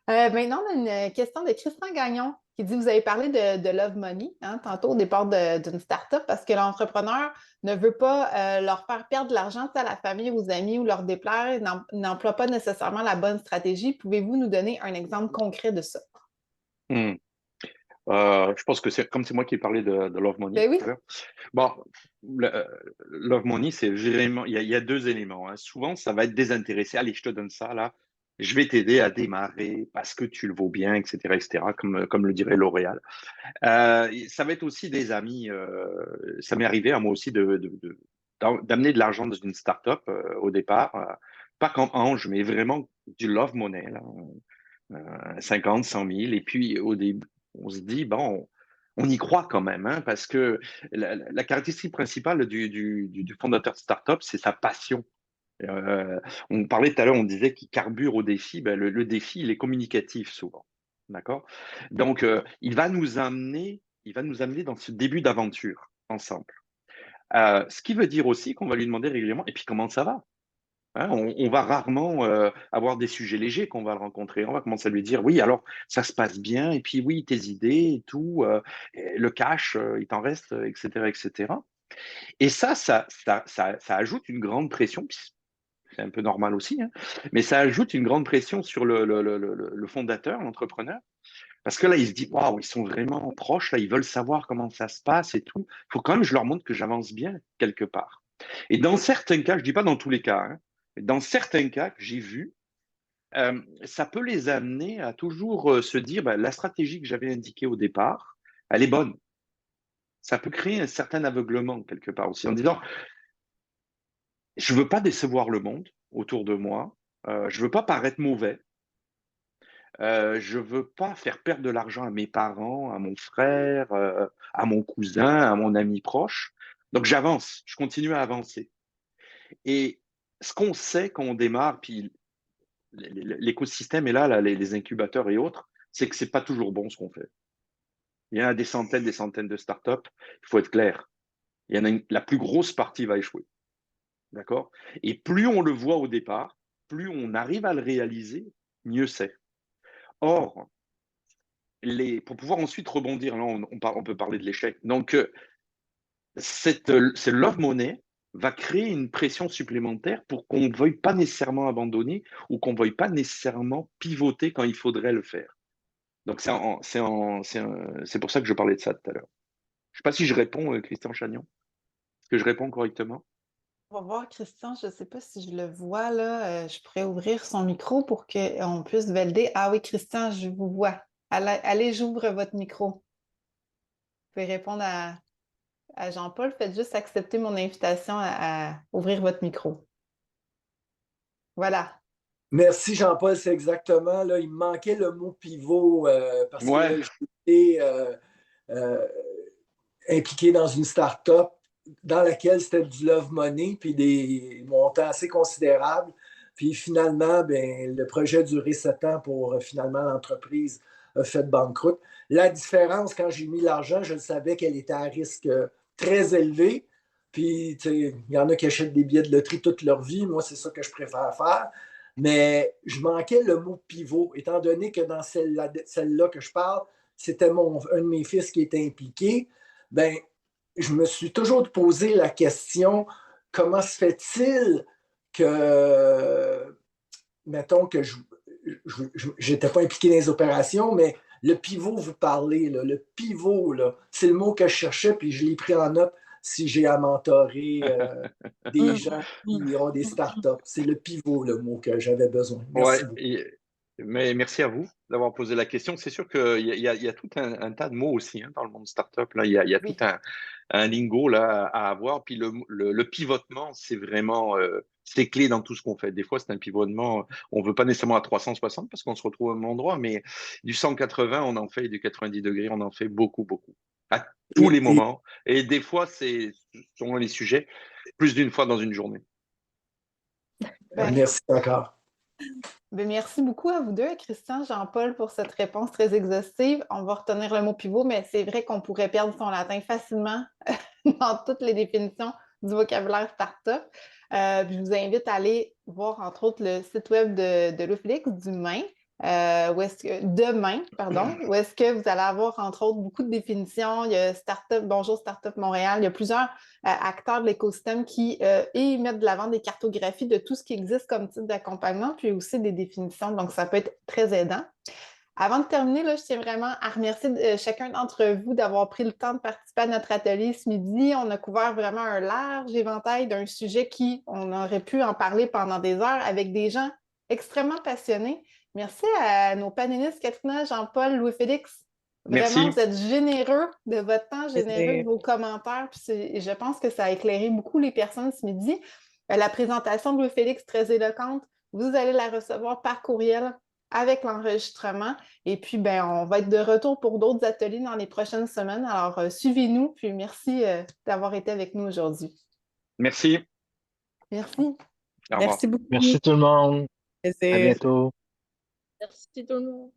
Maintenant, on a une question de Christian Gagnon qui dit, vous avez parlé de Love Money, hein, tantôt au départ d'une start-up, parce que l'entrepreneur ne veut pas leur faire perdre de l'argent à la famille, aux amis ou leur déplaire, n'emploie pas nécessairement la bonne stratégie. Pouvez-vous nous donner un exemple concret de ça? Hmm. Je pense que c'est moi qui ai parlé de Love Money Ben tout oui. à l'heure. Bon, Love Money, c'est vraiment, il y a deux éléments, hein. Souvent, ça va être désintéressé. Allez, je te donne ça là. Je vais t'aider à démarrer parce que tu le vaux bien, etc., comme le dirait L'Oréal. Ça va être aussi des amis. Ça m'est arrivé à moi aussi d'amener de l'argent dans une start-up au départ, pas comme ange, mais vraiment du love money, là, 50, 100 000. Et puis au début, on se dit, bon, on y croit quand même, hein, parce que la caractéristique principale du fondateur de start-up, c'est sa passion. Euh, on parlait tout à l'heure, on disait qu'il carbure au défi. Ben, le défi, il est communicatif souvent. D'accord? Donc, il va nous amener dans ce début d'aventure ensemble. Ce qui veut dire aussi qu'on va lui demander régulièrement, et puis comment ça va? Hein, on va rarement avoir des sujets légers qu'on va le rencontrer. On va commencer à lui dire, oui, alors ça se passe bien, et puis oui, tes idées et tout, et le cash, il t'en reste, etc., etc. Et ça ajoute une grande pression c'est un peu normal aussi, hein. Mais ça ajoute une grande pression sur le fondateur, l'entrepreneur, parce que là, il se dit, waouh, ils sont vraiment proches, là, ils veulent savoir comment ça se passe et tout. Il faut quand même que je leur montre que j'avance bien quelque part. Et dans certains cas, je ne dis pas dans tous les cas, hein, mais dans certains cas que j'ai vu, ça peut les amener à toujours se dire, bah, la stratégie que j'avais indiquée au départ, elle est bonne. Ça peut créer un certain aveuglement quelque part aussi, en disant, je ne veux pas décevoir le monde autour de moi, je ne veux pas paraître mauvais, je ne veux pas faire perdre de l'argent à mes parents, à mon frère, à mon cousin, à mon ami proche. Donc j'avance, je continue à avancer. Et ce qu'on sait quand on démarre, puis l'écosystème est là, les incubateurs et autres, c'est que ce n'est pas toujours bon ce qu'on fait. Il y a des centaines de startups, il faut être clair. Il y en a la plus grosse partie va échouer. D'accord? Et plus on le voit au départ, plus on arrive à le réaliser, mieux c'est. Or, pour pouvoir ensuite rebondir, là, on peut parler de l'échec. Donc, cette love money va créer une pression supplémentaire pour qu'on ne veuille pas nécessairement abandonner ou qu'on ne veuille pas nécessairement pivoter quand il faudrait le faire. Donc, c'est pour ça que je parlais de ça tout à l'heure. Je ne sais pas si je réponds, Christian Chagnon. Est-ce que je réponds correctement? On va voir, Christian, je ne sais pas si je le vois là. Je pourrais ouvrir son micro pour qu'on puisse valider. Ah oui, Christian, je vous vois. Allez, j'ouvre votre micro. Vous pouvez répondre à Jean-Paul. Faites juste accepter mon invitation à ouvrir votre micro. Voilà. Merci Jean-Paul, c'est exactement, là, il me manquait le mot pivot parce Ouais. que j'étais impliqué dans une start-up dans laquelle c'était du love money, puis des montants assez considérables. Puis finalement, ben, le projet a duré 7 ans pour finalement l'entreprise a fait banqueroute. La différence, quand j'ai mis l'argent, je savais qu'elle était à risque très élevé. Puis, il y en a qui achètent des billets de loterie toute leur vie. Moi, c'est ça que je préfère faire. Mais je manquais le mot pivot, étant donné que dans celle-là que je parle, c'était un de mes fils qui était impliqué. Ben, je me suis toujours posé la question, comment se fait-il que, mettons que je n'étais pas impliqué dans les opérations, mais le pivot, vous parlez, là, le pivot, c'est le mot que je cherchais, puis je l'ai pris en note si j'ai à mentorer des gens qui ont des startups. C'est le pivot, le mot que j'avais besoin. Merci beaucoup. Mais merci à vous d'avoir posé la question. C'est sûr qu'il y a tout un tas de mots aussi dans le monde startup. Là, il y a tout un lingo là, à avoir. Puis le pivotement, c'est vraiment c'est clé dans tout ce qu'on fait. Des fois, c'est un pivotement, on ne veut pas nécessairement à 360 parce qu'on se retrouve au même endroit, mais du 180, on en fait, et du 90 degrés, on en fait beaucoup, beaucoup, à tous les moments. Et des fois, c'est, selon les sujets, plus d'une fois dans une journée. Merci encore. Ben, merci beaucoup à vous deux, Christian, Jean-Paul, pour cette réponse très exhaustive. On va retenir le mot pivot, mais c'est vrai qu'on pourrait perdre son latin facilement dans toutes les définitions du vocabulaire startup. Je vous invite à aller voir, entre autres, le site web de Louis Félix demain, où est-ce que vous allez avoir, entre autres, beaucoup de définitions. Il y a Bonjour Startup Montréal. Il y a plusieurs acteurs de l'écosystème qui mettent de l'avant des cartographies de tout ce qui existe comme type d'accompagnement, puis aussi des définitions. Donc, ça peut être très aidant. Avant de terminer, là, je tiens vraiment à remercier chacun d'entre vous d'avoir pris le temps de participer à notre atelier ce midi. On a couvert vraiment un large éventail d'un sujet on aurait pu en parler pendant des heures avec des gens extrêmement passionnés. Merci à nos panélistes, Katrina, Jean-Paul, Louis-Félix. Vraiment, Merci. vous êtes généreux de votre temps, généreux de vos commentaires. Puis je pense que ça a éclairé beaucoup les personnes ce midi. La présentation de Louis-Félix, très éloquente, vous allez la recevoir par courriel avec l'enregistrement. Et puis, on va être de retour pour d'autres ateliers dans les prochaines semaines. Alors, suivez-nous. Puis, merci d'avoir été avec nous aujourd'hui. Merci. Merci. Merci beaucoup. Merci tout le monde. Plaisir. À bientôt. Merci tout le monde.